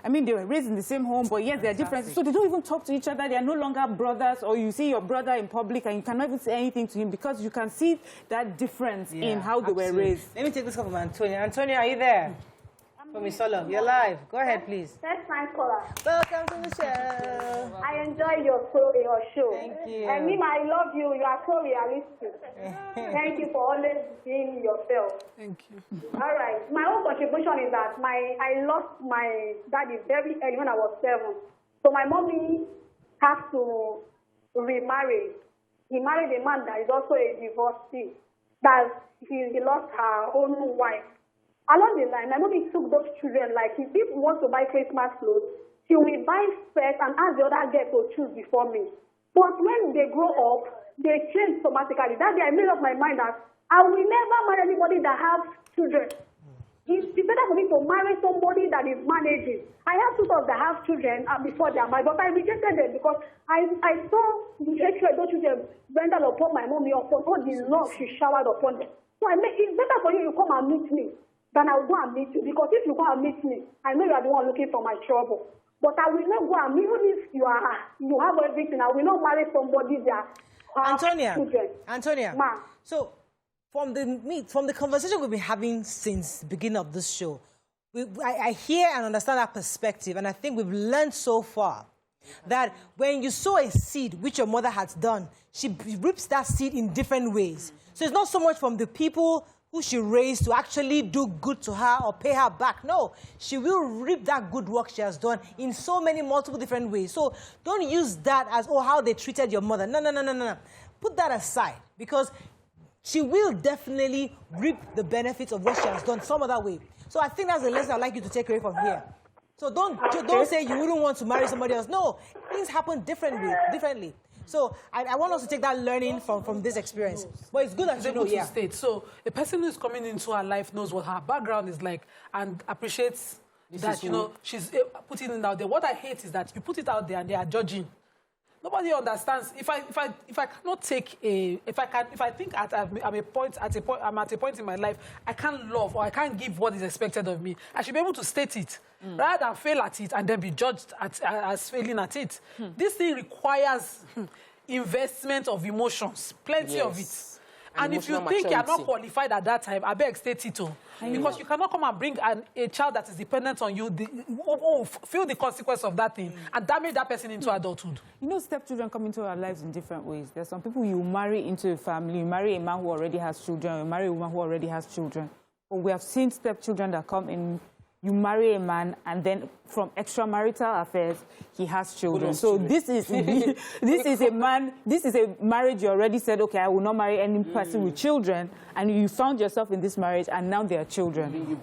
Speaker 4: I mean, they were raised in the same home, but yes, they're different. So they don't even talk to each other. They are no longer brothers, or you see your brother in public and you cannot even say anything to him, because you can see that difference in how they were raised.
Speaker 1: Let me take this call from Antonia. Antonia, are you there? From Isolo. You're live. Go ahead, please.
Speaker 8: First time caller.
Speaker 1: Welcome to the show.
Speaker 8: I enjoy your show.
Speaker 1: Thank you.
Speaker 8: And Mima, I love you. You are so realistic. Thank you for always being yourself.
Speaker 2: Thank you.
Speaker 8: All right. My own contribution is that I lost my daddy very early when I was 7. So my mommy has to remarry. He married a man that is also a divorcee. That he lost her own wife. Along the line, my mommy took those children, like, if he wants to buy Christmas clothes, she will buy first and ask the other girl to choose before me. But when they grow up, they change automatically. That day I made up my mind that I will never marry anybody that has children. It's better for me to marry somebody that is managing. I have tutors that have children before they are married, but I rejected them because I saw the hatred those children rendered upon my mommy, upon all the love she showered upon them. So it's better for you to come and meet me then I will go and meet you. Because if you go and meet me, I know you are the one looking for my trouble. But I will not go and meet you if you have everything. I will not marry somebody that has children.
Speaker 1: Antonia.
Speaker 8: Ma.
Speaker 1: So from the conversation we've been having since the beginning of this show, I hear and understand that perspective, and I think we've learned so far that when you sow a seed, which your mother has done, she reaps that seed in different ways. So it's not so much from the people who she raised to actually do good to her or pay her back. No, she will reap that good work she has done in so many multiple different ways. So don't use that as, oh, how they treated your mother. No. Put that aside, because she will definitely reap the benefits of what she has done some other way. So I think that's the lesson I'd like you to take away from here. So don't say you wouldn't want to marry somebody else. No, things happen differently. So I want us to take that learning from this experience. But it's good that you know,
Speaker 2: state. So a person who is coming into her life knows what her background is like and appreciates that, you know, she's putting it out there. What I hate is that you put it out there and they are judging. Nobody understands. If I cannot take if I think I'm at a point in my life, I can't love or I can't give what is expected of me, I should be able to state it rather than fail at it and then be judged as failing at it. This thing requires investment of emotions, plenty of it. And if you think you're not qualified at that time, I beg state it too. Because you cannot come and bring a child that is dependent on you, feel the consequence of that thing, and damage that person into adulthood.
Speaker 4: You know, stepchildren come into our lives in different ways. There's some people you marry into a family, you marry a man who already has children, you marry a woman who already has children. But we have seen stepchildren that come in, you marry a man, and then from extramarital affairs, he has children. So this is a marriage you already said, okay, I will not marry any person with children, and you found yourself in this marriage, and now they are children.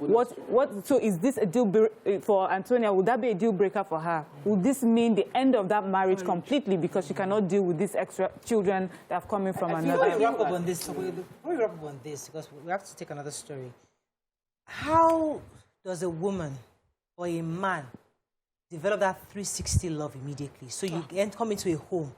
Speaker 4: So is this a deal for Antonia? Would that be a deal breaker for her? Would this mean the end of that marriage completely because she cannot deal with these extra children that have come in from another?
Speaker 1: Before we wrap up on this, because we have to take another story. How does a woman or a man develop that 360 love immediately? So you come into a home.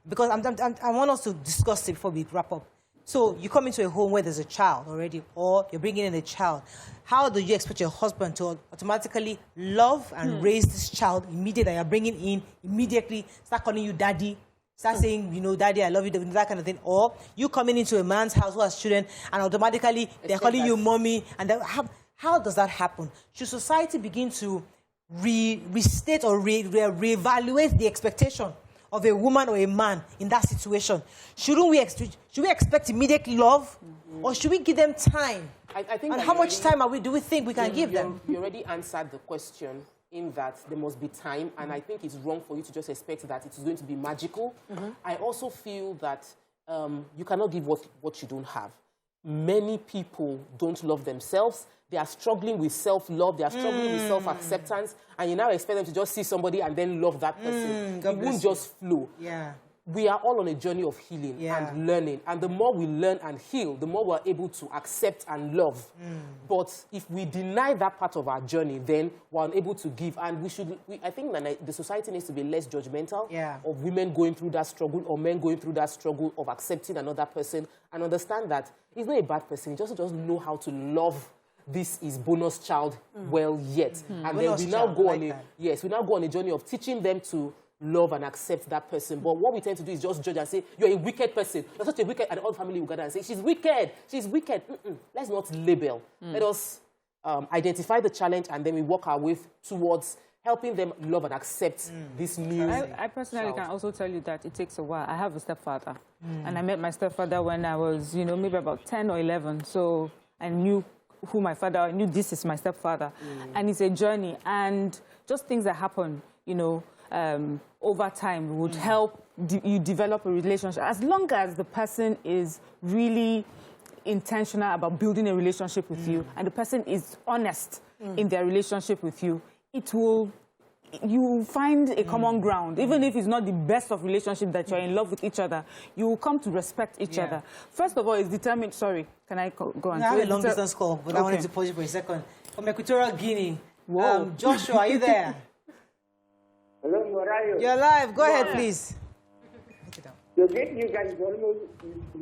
Speaker 1: Because I want us to discuss it before we wrap up. So you come into a home where there's a child already, or you're bringing in a child. How do you expect your husband to automatically love and raise this child immediately that you're bringing in, immediately start calling you daddy, start saying, you know, daddy, I love you, that kind of thing? Or you coming into a man's house who has children and automatically they're calling you mommy, and how does that happen? Should society begin to restate or reevaluate the expectation of a woman or a man in that situation? Should we expect immediate love, or should we give them time?
Speaker 3: I think
Speaker 1: and how much time do we think we can give them?
Speaker 3: You already answered the question in that there must be time, and I think it's wrong for you to just expect that it's going to be magical. I also feel that you cannot give what you don't have. Many people don't love themselves. They are struggling with self-love. They are struggling with self-acceptance. And you now expect them to just see somebody and then love that person. It won't just flow.
Speaker 1: Yeah.
Speaker 3: We are all on a journey of healing and learning. And the more we learn and heal, the more we're able to accept and love. But if we deny that part of our journey, then we're unable to give. And I think that the society needs to be less judgmental of women going through that struggle or men going through that struggle of accepting another person, and understand that he's not a bad person. He just doesn't know how to love this is bonus child well yet. And then we now go on we now go on a journey of teaching them to love and accept that person. But what we tend to do is just judge and say, you're a wicked person. You're such a wicked, and the whole family will gather and say, she's wicked. She's wicked. Let's not label. Let us identify the challenge, and then we work our way towards helping them love and accept this new
Speaker 4: I personally can also tell you that it takes a while. I have a stepfather, and I met my stepfather when I was, maybe about 10 or 11. So I knew who my father, I knew this is my stepfather. And it's a journey, and just things that happen, over time would help you develop a relationship. As long as the person is really intentional about building a relationship with you, and the person is honest in their relationship with you, you will find a common ground. Even if it's not the best of relationship that you're in love with each other, you will come to respect each other. First of all, it's determined. Sorry, can I go on?
Speaker 1: I have a long distance call, but I wanted to pause you for a second. From Equatorial Guinea. Joshua, are you there?
Speaker 9: Hello, where are you?
Speaker 1: You're live. Go ahead, please.
Speaker 9: To get you guys almost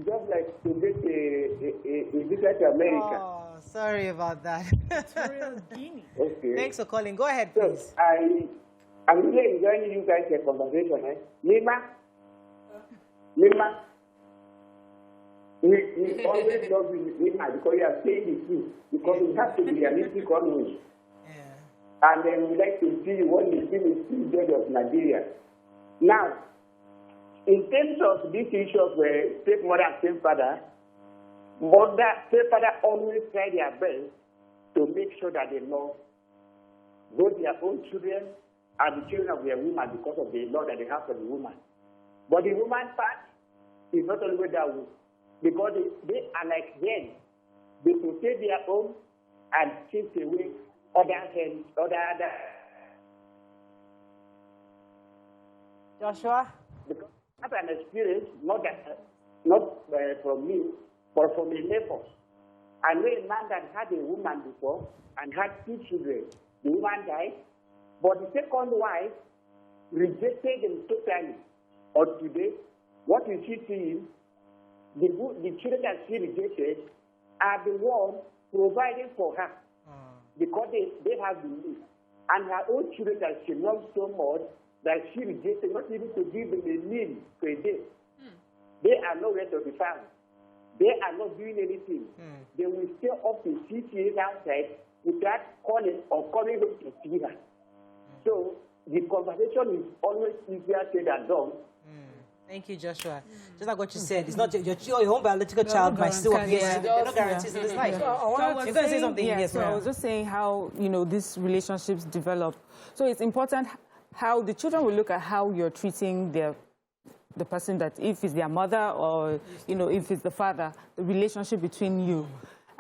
Speaker 9: just like to get a visa to America.
Speaker 1: Oh, sorry about that.
Speaker 9: Okay.
Speaker 1: Thanks for calling. Go ahead, please.
Speaker 9: So I'm really enjoying you guys' conversation. Mima, we always love you, Mima, because you are saying the truth. Because we have to be realistic always. And then we like to see what is in the of Nigeria. Now, in terms of this issue of stepmother and stepfather, stepfather always try their best to make sure that they love both their own children and the children of their woman because of the love that they have for the woman. But the woman part is not always that way, because they are like them. They protect their own and take away other.
Speaker 1: Joshua?
Speaker 9: Because that's an experience, not from me, but from a neighbor. I know a man that had a woman before and had 2 children. The woman died, but the second wife rejected him totally. Or today, what you see is the children that she rejected are the ones providing for her. Because they have the need. And her own children that she loves so much that she rejected, not even to give them a meal per day. They are nowhere to be found. They are not doing anything. They will stay up to 6 years outside without calling or coming home to see her. So the conversation is always easier said than done.
Speaker 1: Thank you, Joshua. Just like what you said, it's not your own biological child might still appear. There are no guarantees in this life. You're going to say something.
Speaker 4: Yes, so I was just saying how, these relationships develop. So it's important how the children will look at how you're treating the person, that if it's their mother or, if it's the father, the relationship between you.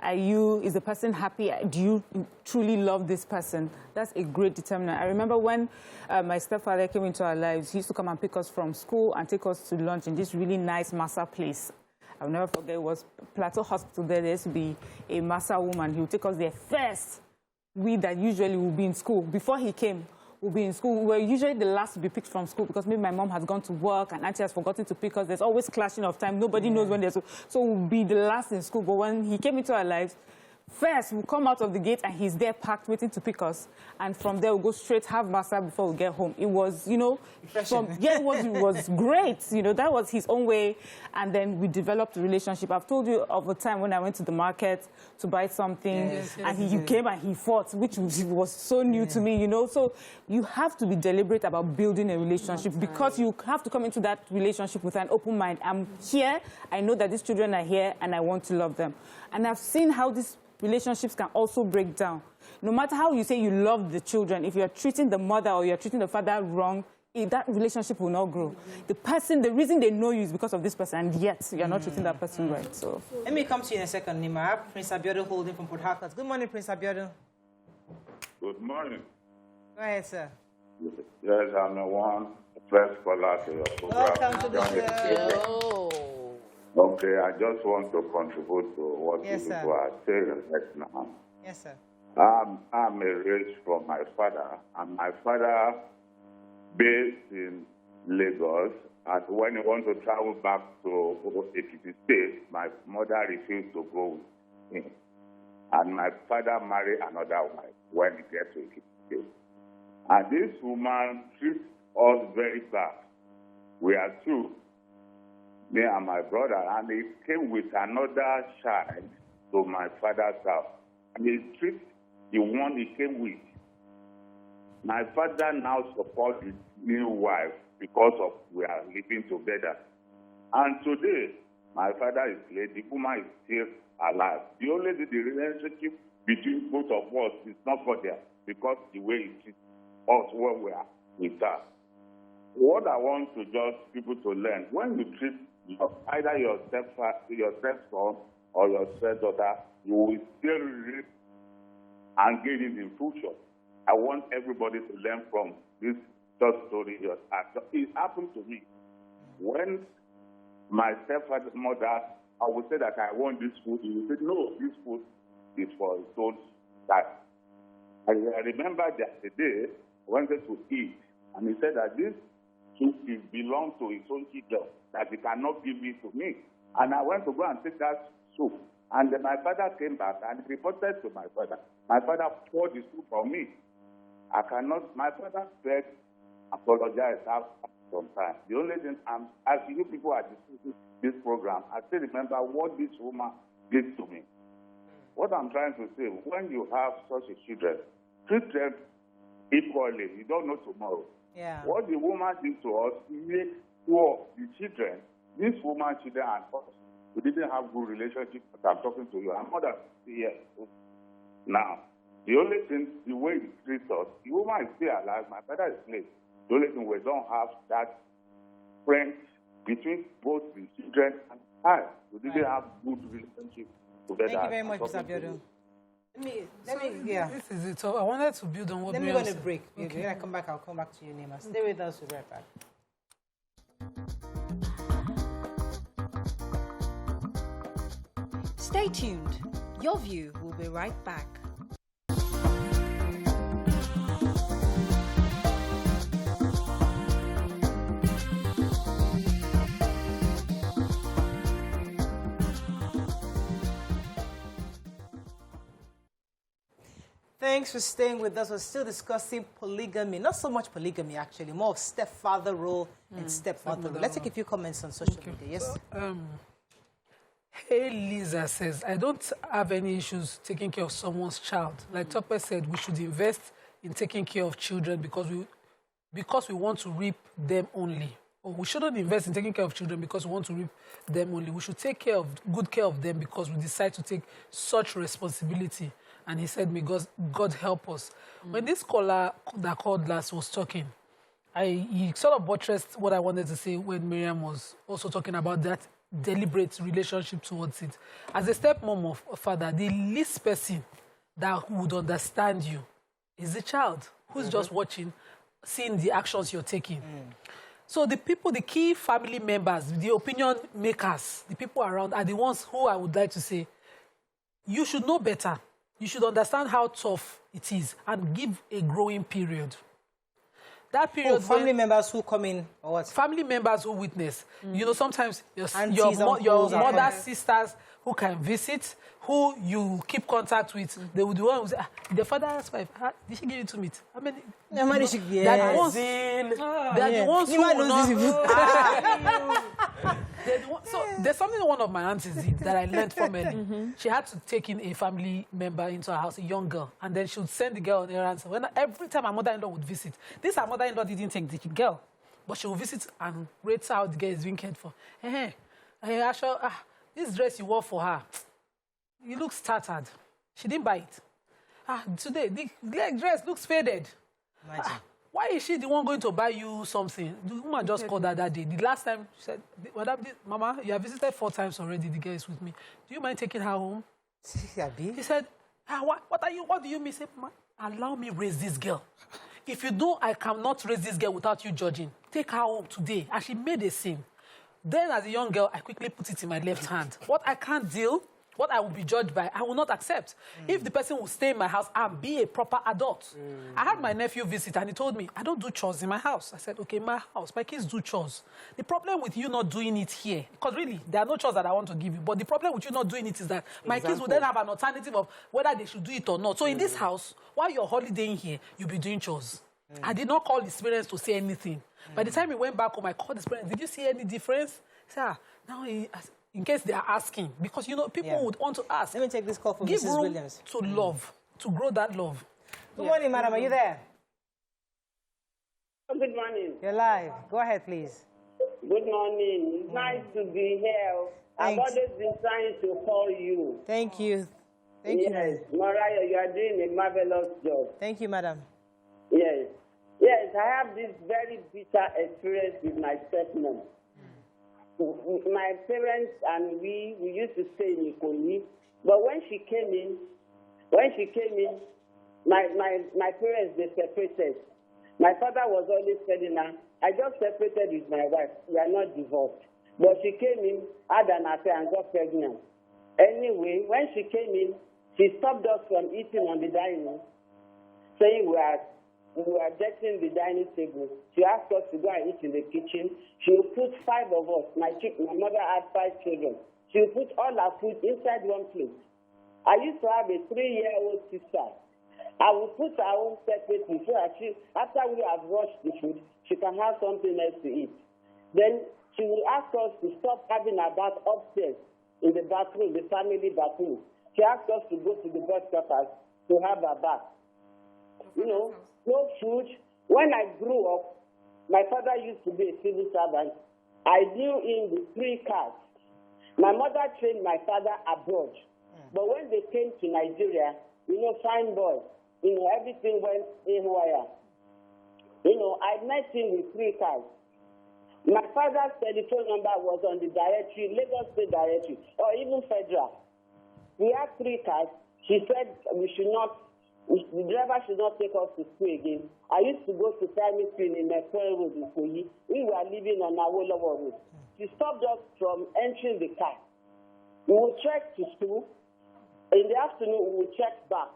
Speaker 4: Is the person happy? Do you truly love this person? That's a great determinant. I remember when my stepfather came into our lives, he used to come and pick us from school and take us to lunch in this really nice Massa place. I'll never forget, it was Plateau Hospital there. There used to be a Massa woman. He would take us there first. We that usually would be in school. Before he came, we'll be in school. We were usually the last to be picked from school because maybe my mom has gone to work and auntie has forgotten to pick us. There's always clashing of time. Nobody knows when there's... So we'll be the last in school. But when he came into our lives, First, we'll come out of the gate and he's there packed, waiting to pick us. And from there, we'll go straight, have massage before we get home. It was, you know, it was great. You know, that was his own way. And then we developed a relationship. I've told you of a time when I went to the market to buy something, and he came and he fought, which was so new to me, you know. So you have to be deliberate about building a relationship because you have to come into that relationship with an open mind. I'm here, I know that these children are here, and I want to love them. And I've seen how these relationships can also break down. No matter how you say you love the children, if you're treating the mother or you're treating the father wrong, that relationship will not grow. The reason they know you is because of this person, and yet you're not treating that person right. So
Speaker 1: let me come to you in a second, Nima. I have Prince Abiodun holding from Port Harcourt. Good morning, Prince Abiodun.
Speaker 10: Good morning.
Speaker 1: Go ahead, sir.
Speaker 10: Yes, I'm the one, first caller to your program.
Speaker 1: Welcome to the show.
Speaker 10: Okay, I just want to contribute to what you people are saying right now.
Speaker 1: Yes, sir.
Speaker 10: I'm raised from my father, and my father based in Lagos. And when he wanted to travel back to Ekiti State, my mother refused to go with him. And my father married another wife when he gets to Ekiti State. And this woman treats us very bad. We are two, me and my brother, and he came with another child to my father's house. And he treats the one he came with. My father now supports his new wife because of we are living together. And today, my father is late, the woman is still alive. The only the relationship between both of us is not for there because the way he treats us when we are with her. What I want to just people to learn, when you treat either your stepson or your stepdaughter, you will still engage in future. I want everybody to learn from this short story. It happened to me. When my stepfather's mother, I would say that I want this food, he would say, no, this food is for his own dad. I remember that the day I wanted to eat, and he said that this soup belongs to his own children, that he cannot give it to me. And I went to go and take that soup. And then my father came back and reported to my father. My father poured the soup for me. I cannot, my father said, apologize after some time. The only thing as you people are discussing this program, I still remember what this woman did to me. What I'm trying to say, when you have such a children, treat them equally. You don't know tomorrow.
Speaker 1: Yeah.
Speaker 10: What the woman did to us makes sure the children, this woman, children, and us, we didn't have good relationship, but I'm talking to you. I'm more than 60 years now. The only thing, the way he treats us, the woman is still alive, my father is late. The only thing, we don't have that friend between both the children and I. We didn't have good relationship together.
Speaker 1: Thank you very much, Mr. Abiodun.
Speaker 2: This is it. So I wanted to build on what
Speaker 1: Let me go on a break.
Speaker 2: Okay.
Speaker 1: When I come back, I'll come back to you, Nima. Stay with us. We'll be right back.
Speaker 5: Stay tuned. Your View will be right back.
Speaker 1: Thanks for staying with us. We're still discussing polygamy. Not so much polygamy, actually. More of stepfather role and stepmother role. Let's take a few comments on social media. Yes?
Speaker 2: So, Hey Lisa says, I don't have any issues taking care of someone's child. Like Topper said, we should invest in taking care of children because we want to reap them only. Or we shouldn't invest in taking care of children because we want to reap them only. We should take good care of them because we decide to take such responsibility. And he said, may God help us. When this caller that called last was talking, he sort of buttressed what I wanted to say when Miriam was also talking about that deliberate relationship towards it. As a stepmom or father, the least person that would understand you is the child who's just watching, seeing the actions you're taking. So the people, the key family members, the opinion makers, the people around are the ones who I would like to say, you should know better. You should understand how tough it is and give a growing period. That period.
Speaker 1: Family members who come in or what?
Speaker 2: Family members who witness. You know, sometimes your
Speaker 1: Aunties, uncles,
Speaker 2: mother's sisters who can visit, who you keep contact with. They would be the one who say, the father's wife, did she give you 2 meat? How many?
Speaker 1: How many she gave?
Speaker 2: They are the ones, the ones who will not. So there's something one of my aunties did that I learned from her. She had to take in a family member into her house, a young girl, and then she would send the girl on errands. Every time her mother-in-law would visit, her mother-in-law didn't take the girl, but she would visit and rate how the girl is being cared for. This dress you wore for her, it looks tattered. She didn't buy it. Today, the dress looks faded. Why is she the one going to buy you something? The woman just called her that day. The last time, she said, Mama, you have visited 4 times already. The girl is with me. Do you mind taking her home? He said, what do you mean? He said, allow me raise this girl. If you know I cannot raise this girl without you judging, take her home today. And she made a scene. Then, as a young girl, I quickly put it in my left hand. What I can't deal, what I will be judged by, I will not accept. If the person will stay in my house and be a proper adult. I had my nephew visit and he told me, I don't do chores in my house. I said, okay, my house, my kids do chores. The problem with you not doing it here, because really, there are no chores that I want to give you, but the problem with you not doing it is that my kids will then have an alternative of whether they should do it or not. So in this house, while you're holidaying here, you'll be doing chores. I did not call his parents to say anything. By the time he went back home, I called his parents. Did you see any difference? He said, now in case they are asking, because, people would want to ask.
Speaker 1: Let me take this call from
Speaker 2: Give
Speaker 1: Mrs.
Speaker 2: room
Speaker 1: Williams.
Speaker 2: to love, to grow that love.
Speaker 1: Good morning, madam. Are you there?
Speaker 9: Good morning.
Speaker 1: You're live. Go ahead, please.
Speaker 9: Good morning. It's nice to be here. I've always been trying to call you.
Speaker 1: Thank you. Thank you.
Speaker 9: Yes, Mariah, you are doing a marvelous job.
Speaker 1: Thank you, madam.
Speaker 9: Yes. Yes, I have this very bitter experience with my stepmom. My parents and we used to stay in Ikoni, but when she came in, my parents, they separated. My father was always telling her, I just separated with my wife. We are not divorced. But she came in, had an affair, and got pregnant. Anyway, when she came in, she stopped us from eating on the dining room, saying we were decking the dining table. She asked us to go and eat in the kitchen. She would put 5 of us. My mother had 5 children. She would put all our food inside one plate. I used to have a 3-year-old sister. I would put her own separately so that after we have washed the food, she can have something else to eat. Then she would ask us to stop having our bath upstairs in the bathroom, the family bathroom. She asked us to go to the bus quarters to have a bath. No food. When I grew up, my father used to be a civil servant. I knew him with 3 cars. My mother trained my father abroad. But when they came to Nigeria, fine boy, everything went haywire. I met him with 3 cars. My father's telephone number was on the directory, Lagos State directory, or even federal. We had 3 cars. She said the driver should not take us to school again. I used to go to primary school in Mekwen Road in Koyi. We were living on Awolowo Road. She stopped us from entering the car. We would trek to school. In the afternoon, we would trek back.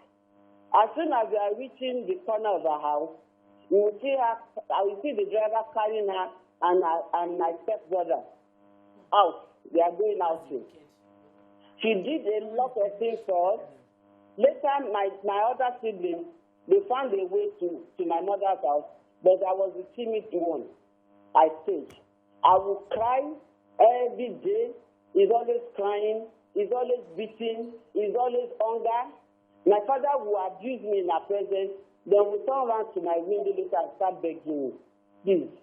Speaker 9: As soon as we are reaching the corner of our house, we would see I will see the driver carrying her and my stepbrother out. They are going out too. She did a lot of things for us. Later, my other siblings, they found a way to my mother's house, but I was the timid one. I stayed. I would cry every day. He's always crying. He's always beating. He's always hunger. My father would abuse me in her presence. Then we turn around to my window later and start begging me. Please.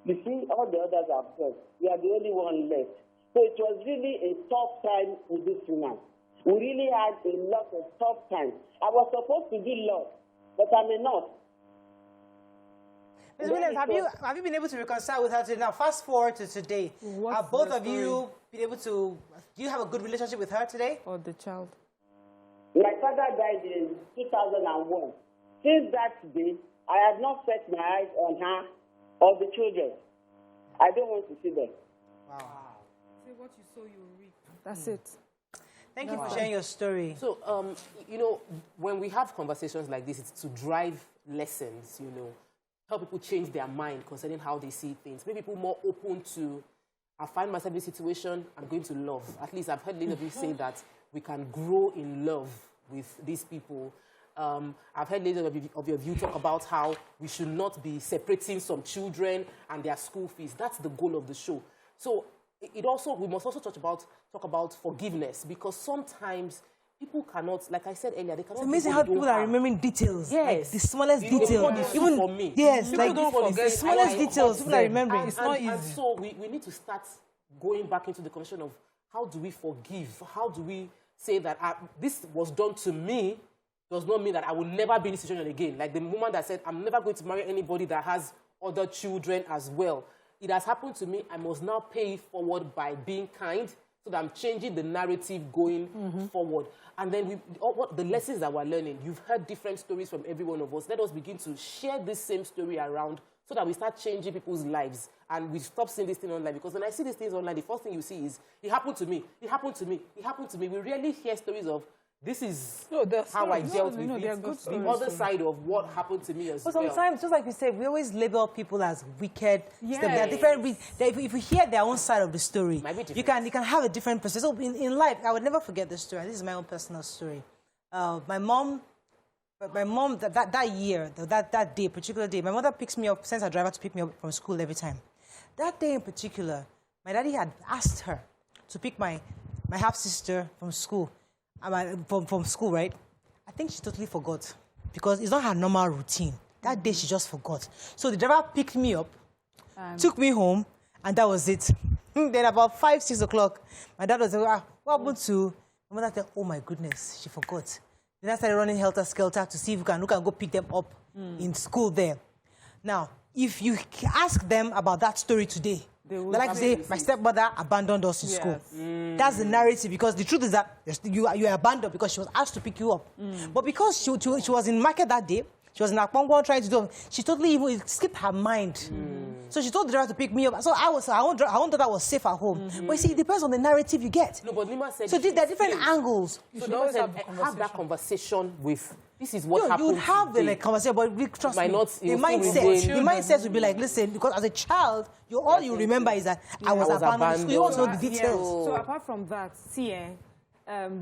Speaker 9: You see, all the others are dead. We are the only one left. So it was really a tough time with this woman. We really had a lot of tough times. I was supposed to do law, but I may not.
Speaker 1: Ms. Williams, have you been able to reconcile with her today? Now, fast forward to today. Have both of you been able to... Do you have a good relationship with her today?
Speaker 4: Or the child?
Speaker 9: My father died in 2001. Since that day, I have not set my eyes on her or the children. I don't want to see them.
Speaker 1: Wow.
Speaker 4: Say what you sow, you reap. That's it.
Speaker 1: Thank you for sharing your story.
Speaker 3: So, when we have conversations like this, it's to drive lessons, help people change their mind concerning how they see things, make people more open to I find myself in this situation, I'm going to love. At least I've heard many of you say that we can grow in love with these people. I've heard many of you talk about how we should not be separating some children and their school fees. That's the goal of the show. So we must also talk about forgiveness, because sometimes people cannot, like I said earlier, they cannot.
Speaker 1: It's amazing how people are remembering details.
Speaker 3: Yes.
Speaker 1: Like the smallest detail.
Speaker 3: Even for me.
Speaker 1: Yes,
Speaker 2: People
Speaker 1: like
Speaker 2: don't forget
Speaker 1: the smallest details people are remembering.
Speaker 2: It's not easy.
Speaker 3: And so we need to start going back into the conversation of how do we forgive? How do we say that this was done to me does not mean that I will never be in this situation again. Like the woman that said, I'm never going to marry anybody that has other children as well. It has happened to me. I must now pay it forward by being kind, so that I'm changing the narrative going forward. And then the lessons that we're learning, you've heard different stories from every one of us. Let us begin to share this same story around, so that we start changing people's lives and we stop seeing this thing online. Because when I see these things online, the first thing you see is, it happened to me, it happened to me, it happened to me. We rarely hear stories of, this is how I dealt with it. The other side of what happened to me as well.
Speaker 1: But sometimes, just like we said, we always label people as wicked. Yes. There are different. If we hear their own side of the story, you can have a different perspective. So in life, I would never forget this story. This is my own personal story. My mom, that day, particular day, my mother picks me up, sends her driver to pick me up from school every time. That day in particular, my daddy had asked her to pick my half-sister from school. From school, right? I think she totally forgot, because it's not her normal routine. That day she just forgot. So the driver picked me up, took me home, and that was it. Then about 5, 6 o'clock, my dad was like, what happened to? My mother said, oh my goodness, she forgot. Then I started running helter-skelter to see if we can go pick them up in school there. Now, if you ask them about that story today, they like to say, my stepmother abandoned us in school. That's the narrative, because the truth is that you are abandoned because she was asked to pick you up. But because she was in market that day, she was in Akpongwa trying to do it, she totally even skipped her mind. So she told the driver to pick me up. So I own daughter was safe at home. But you see, it depends on the narrative you get.
Speaker 3: No, but Nima said...
Speaker 1: So there are different angles.
Speaker 3: So they always have that conversation with... This is what happened.
Speaker 1: You would have the conversation, but trust me, the mindset would be like, listen, because as a child, all you remember is that I was abandoned. So you want to know the details.
Speaker 4: So apart from that, see,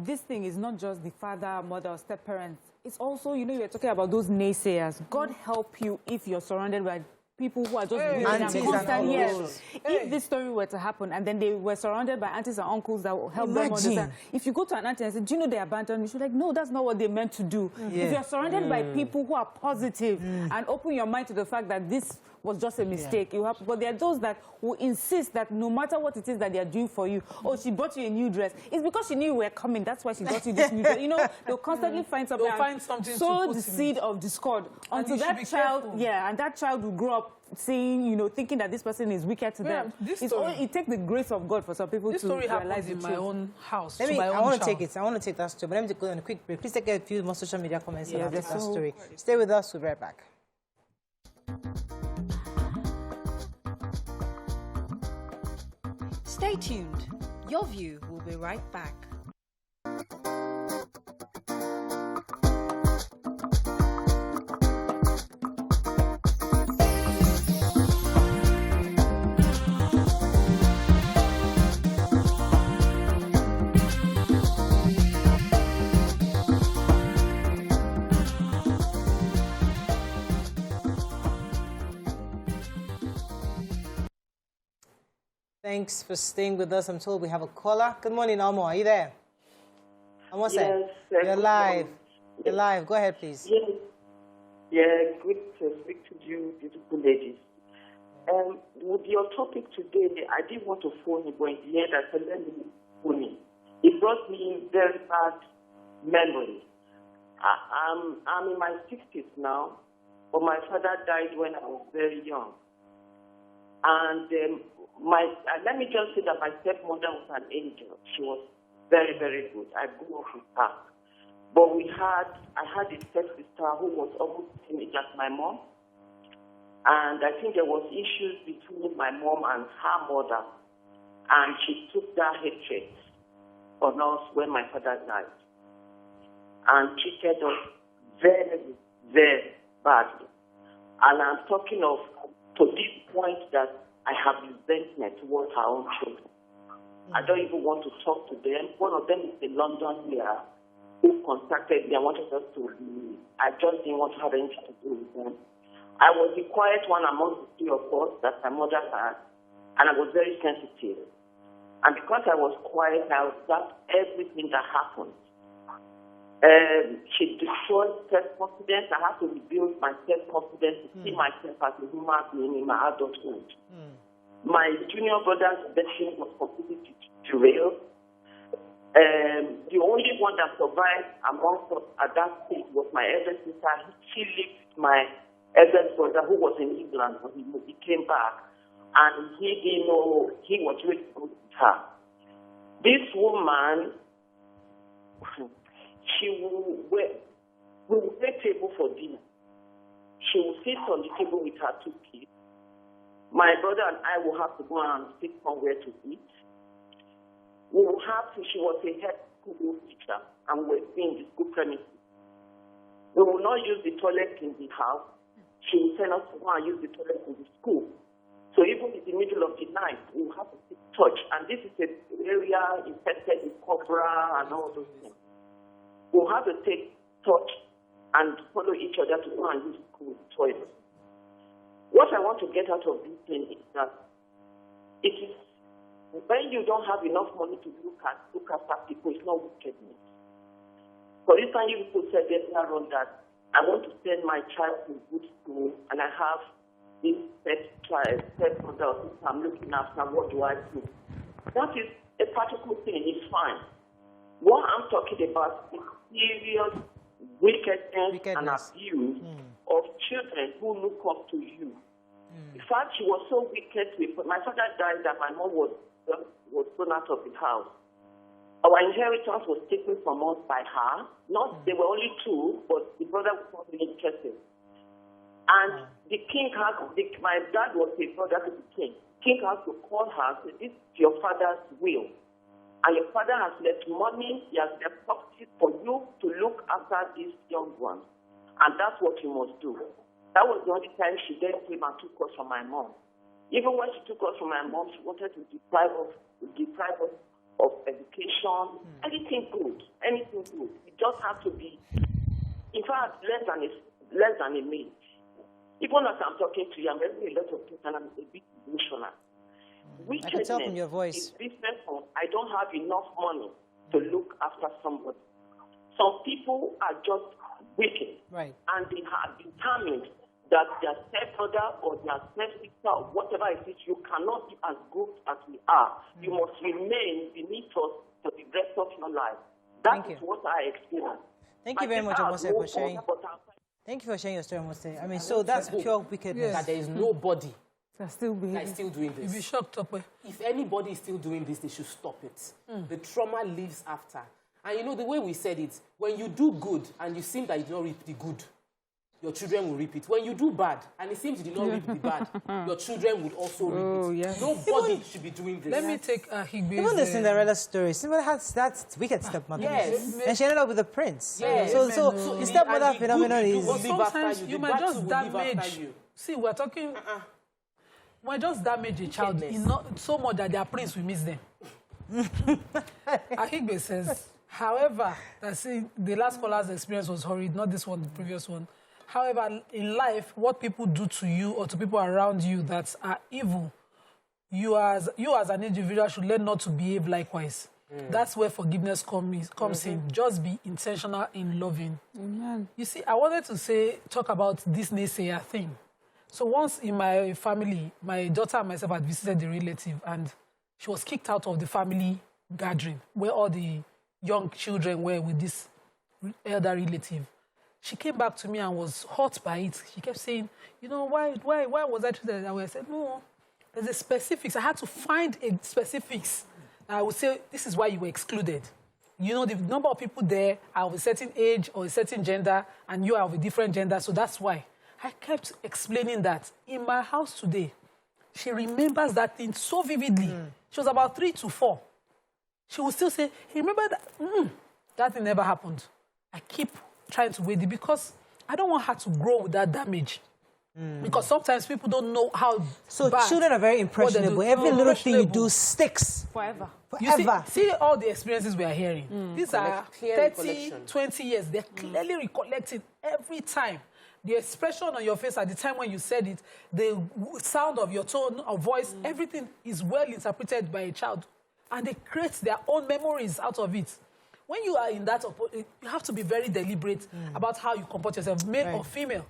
Speaker 4: this thing is not just the father, mother, or step-parents. It's also, you were talking about those naysayers. God help you if you're surrounded by people who are just
Speaker 1: aunties and uncles.
Speaker 4: If this story were to happen and then they were surrounded by aunties and uncles that will help them understand. If you go to an auntie and say, do you know they abandoned me? She's like, no, that's not what they meant to do. If you're surrounded by people who are positive and open your mind to the fact that this was just a mistake, but there are those that will insist that no matter what it is that they are doing for you, oh, she bought you a new dress. It's because she knew you were coming. That's why she got you this new dress. They'll constantly find something.
Speaker 2: They'll find something
Speaker 4: sow the seed of discord until that child, and that child will grow up seeing, thinking that this person is wicked to them. It takes the grace of God for some people to realize
Speaker 2: happens in my own house.
Speaker 1: I want to take it. I want to take that story. But let me go on a quick break. Please take a few more social media comments about that story. Stay with us. We'll be right back.
Speaker 5: Stay tuned. Your View will be right back.
Speaker 1: Thanks for staying with us. I'm told we have a caller. Good morning, Almo. Are you there? Almo,
Speaker 11: yes,
Speaker 1: you're live. You're live. Go ahead, please.
Speaker 11: Yes. Yeah, good to speak to you, beautiful ladies. With your topic today, I didn't want to phone you, but in the end, I said, let me phone you. It brought me very bad memories. I'm in my 60s now, but my father died when I was very young. And let me just say that my stepmother was an angel. She was very, very good. I grew up with her. But I had a stepsister who was almost the same age as my mom. And I think there was issues between my mom and her mother. And she took that hatred on us when my father died. And treated us very, very badly. And I'm talking of to this point that I have resentment towards her own children. I don't even want to talk to them. One of them is in London here, who contacted me and wanted us to leave. I just didn't want to have anything to do with them. I was the quiet one among the three of us that my mother had, and I was very sensitive. And because I was quiet, I observed everything that happened. She destroyed self-confidence. I had to rebuild my self-confidence to see myself as a human being in my adulthood. My junior brother's destiny was completely derailed. The only one that survived amongst us at that stage was my elder sister. She lived with my elder brother who was in England when he came back. And he didn't know he was really good with her. This woman, we will set table for dinner. She will sit on the table with her 2 kids. My brother and I will have to go and sit somewhere to eat. We will have to, she was a head school teacher and we were in the school premises. We will not use the toilet in the house. She will send us to go and use the toilet in the school. So even in the middle of the night, we will have to take touch. And this is an area infested with cobra and all those things. We'll have to take touch and follow each other to go and use the school toilet. What I want to get out of this thing is that it is when you don't have enough money to look after people, it's not wickedness. For instance, you people said earlier on that I want to send my child to good school and I have this stepmother I'm looking after, what do I do? That is a practical thing, it's fine. What I'm talking about is serious wickedness and abuse of children who look up to you. In fact, she was so wicked with my father died that my mom was thrown out of the house. Our inheritance was taken from us by her. There were only 2, but the brother was not really interested. And the king my dad was a brother to the king. King has to call her and say, this is your father's will. And your father has left money, he has left property for you to look after these young ones. And that's what you must do. That was the only time she then came and took us from my mom. Even when she took us from my mom, she wanted to deprive us of education, anything good. It just has to be, in fact, less than a minute. Even as I'm talking to you, I'm reading a lot of things and I'm a bit emotional.
Speaker 1: I can tell from your voice.
Speaker 11: Is business on. I don't have enough money to look after somebody. Some people are just wicked.
Speaker 1: Right.
Speaker 11: And they are determined that their stepbrother or their stepsister or whatever it is, you cannot be as good as we are. You must remain beneath us for the rest of your life. That is what I experienced.
Speaker 1: Thank you very much, Omose, for sharing. Thank you for sharing your story, Omose. I mean, so that's pure wickedness.
Speaker 3: That there is nobody
Speaker 4: that is still
Speaker 3: doing this.
Speaker 2: You'll be shocked up.
Speaker 3: If anybody is still doing this, they should stop it. The trauma lives after. And you know, the way we said it, when you do good and you seem that you did not reap the good, your children will reap it. When you do bad and it seems you did not reap the bad, your children would also reap it.
Speaker 4: Yes.
Speaker 3: Nobody should be doing this.
Speaker 2: Let me take Higbe's...
Speaker 1: Even the Cinderella story, Cinderella had that wicked stepmother.
Speaker 3: Yes.
Speaker 1: And she ended up with the prince.
Speaker 3: Yes.
Speaker 1: So the stepmother phenomenon is...
Speaker 2: Sometimes you might just damage... See, we're talking... We just damage a child so much that their prince will miss them. Higbe says, however, the last caller's experience was horrid, not this one, the previous one. However, in life, what people do to you or to people around you that are evil, you as an individual should learn not to behave likewise. That's where forgiveness comes in. Just be intentional in loving.
Speaker 4: Amen.
Speaker 2: You see, I wanted to talk about this naysayer thing. So once in my family, my daughter and myself had visited a relative and she was kicked out of the family gathering where all the young children were with this elder relative. She came back to me and was hurt by it. She kept saying, you know, why was I treated that way? I said, no, there's a specifics. I had to find a specifics. I would say, this is why you were excluded. You know, the number of people there are of a certain age or a certain gender, and you are of a different gender, so that's why. I kept explaining that. In my house today, she remembers that thing so vividly. She was about 3 to 4. She would still say, remember that? That thing never happened. I keep trying to wait it because I don't want her to grow with that damage. Because sometimes people don't know how
Speaker 1: So
Speaker 2: bad
Speaker 1: children are very impressionable. Every little thing you do sticks.
Speaker 4: Forever.
Speaker 2: You see all the experiences we are hearing. These are
Speaker 3: Clear
Speaker 2: 30, 20 years. They're clearly recollecting every time. The expression on your face at the time when you said it, the sound of your tone of voice, everything is well interpreted by a child. And they create their own memories out of it. When you are in that, you have to be very deliberate about how you comport yourself, male or female.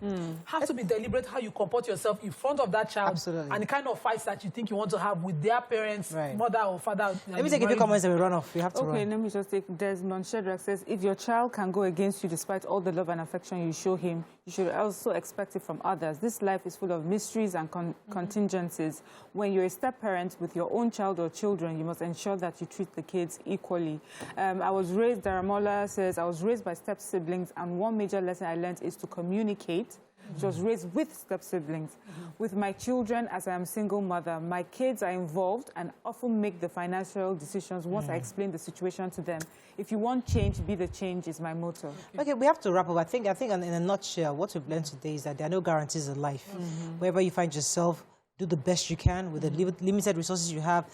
Speaker 2: Have to be deliberate how you comport yourself in front of that child.
Speaker 1: Absolutely.
Speaker 2: And the kind of fights that you think you want to have with their parents, mother or father.
Speaker 1: Let me take a few comments and we run off. We have to
Speaker 4: Okay,
Speaker 1: run.
Speaker 4: let me just take Desmond Shedrack says, if your child can go against you despite all the love and affection you show him, you should also expect it from others. This life is full of mysteries and contingencies. When you're a step-parent with your own child or children, you must ensure that you treat the kids equally. Daramola says, I was raised by step-siblings, and one major lesson I learned is to communicate. She was raised with step-siblings. With my children, as I am single mother, my kids are involved and often make the financial decisions once I explain the situation to them. If you want change, be the change is my motto.
Speaker 1: Okay, we have to wrap up. I think in a nutshell, what we've learned today is that there are no guarantees in life. Wherever you find yourself, do the best you can with the limited resources you have.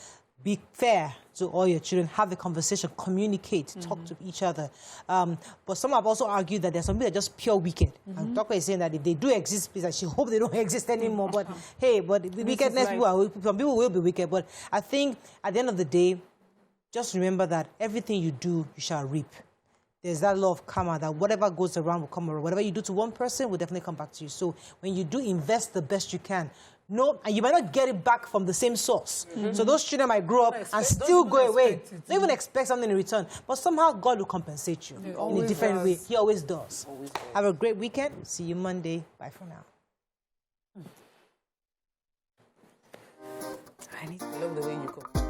Speaker 1: Be fair to all your children. Have a conversation. Communicate. Talk to each other. But some have also argued that there's some people that are just pure wicked. And Dr. is saying that if they do exist, please, I should hope they don't exist anymore. But hey, the wickedness, some people will be wicked. But I think at the end of the day, just remember that everything you do, you shall reap. There's that law of karma that whatever goes around will come around. Whatever you do to one person will definitely come back to you. So when you do invest the best you can, and you might not get it back from the same source. So those children might grow up and still go away. Don't even expect something in return. But somehow God will compensate you in a different way. He always does. Have a great weekend. See you Monday. Bye for now.
Speaker 3: I love the way you come.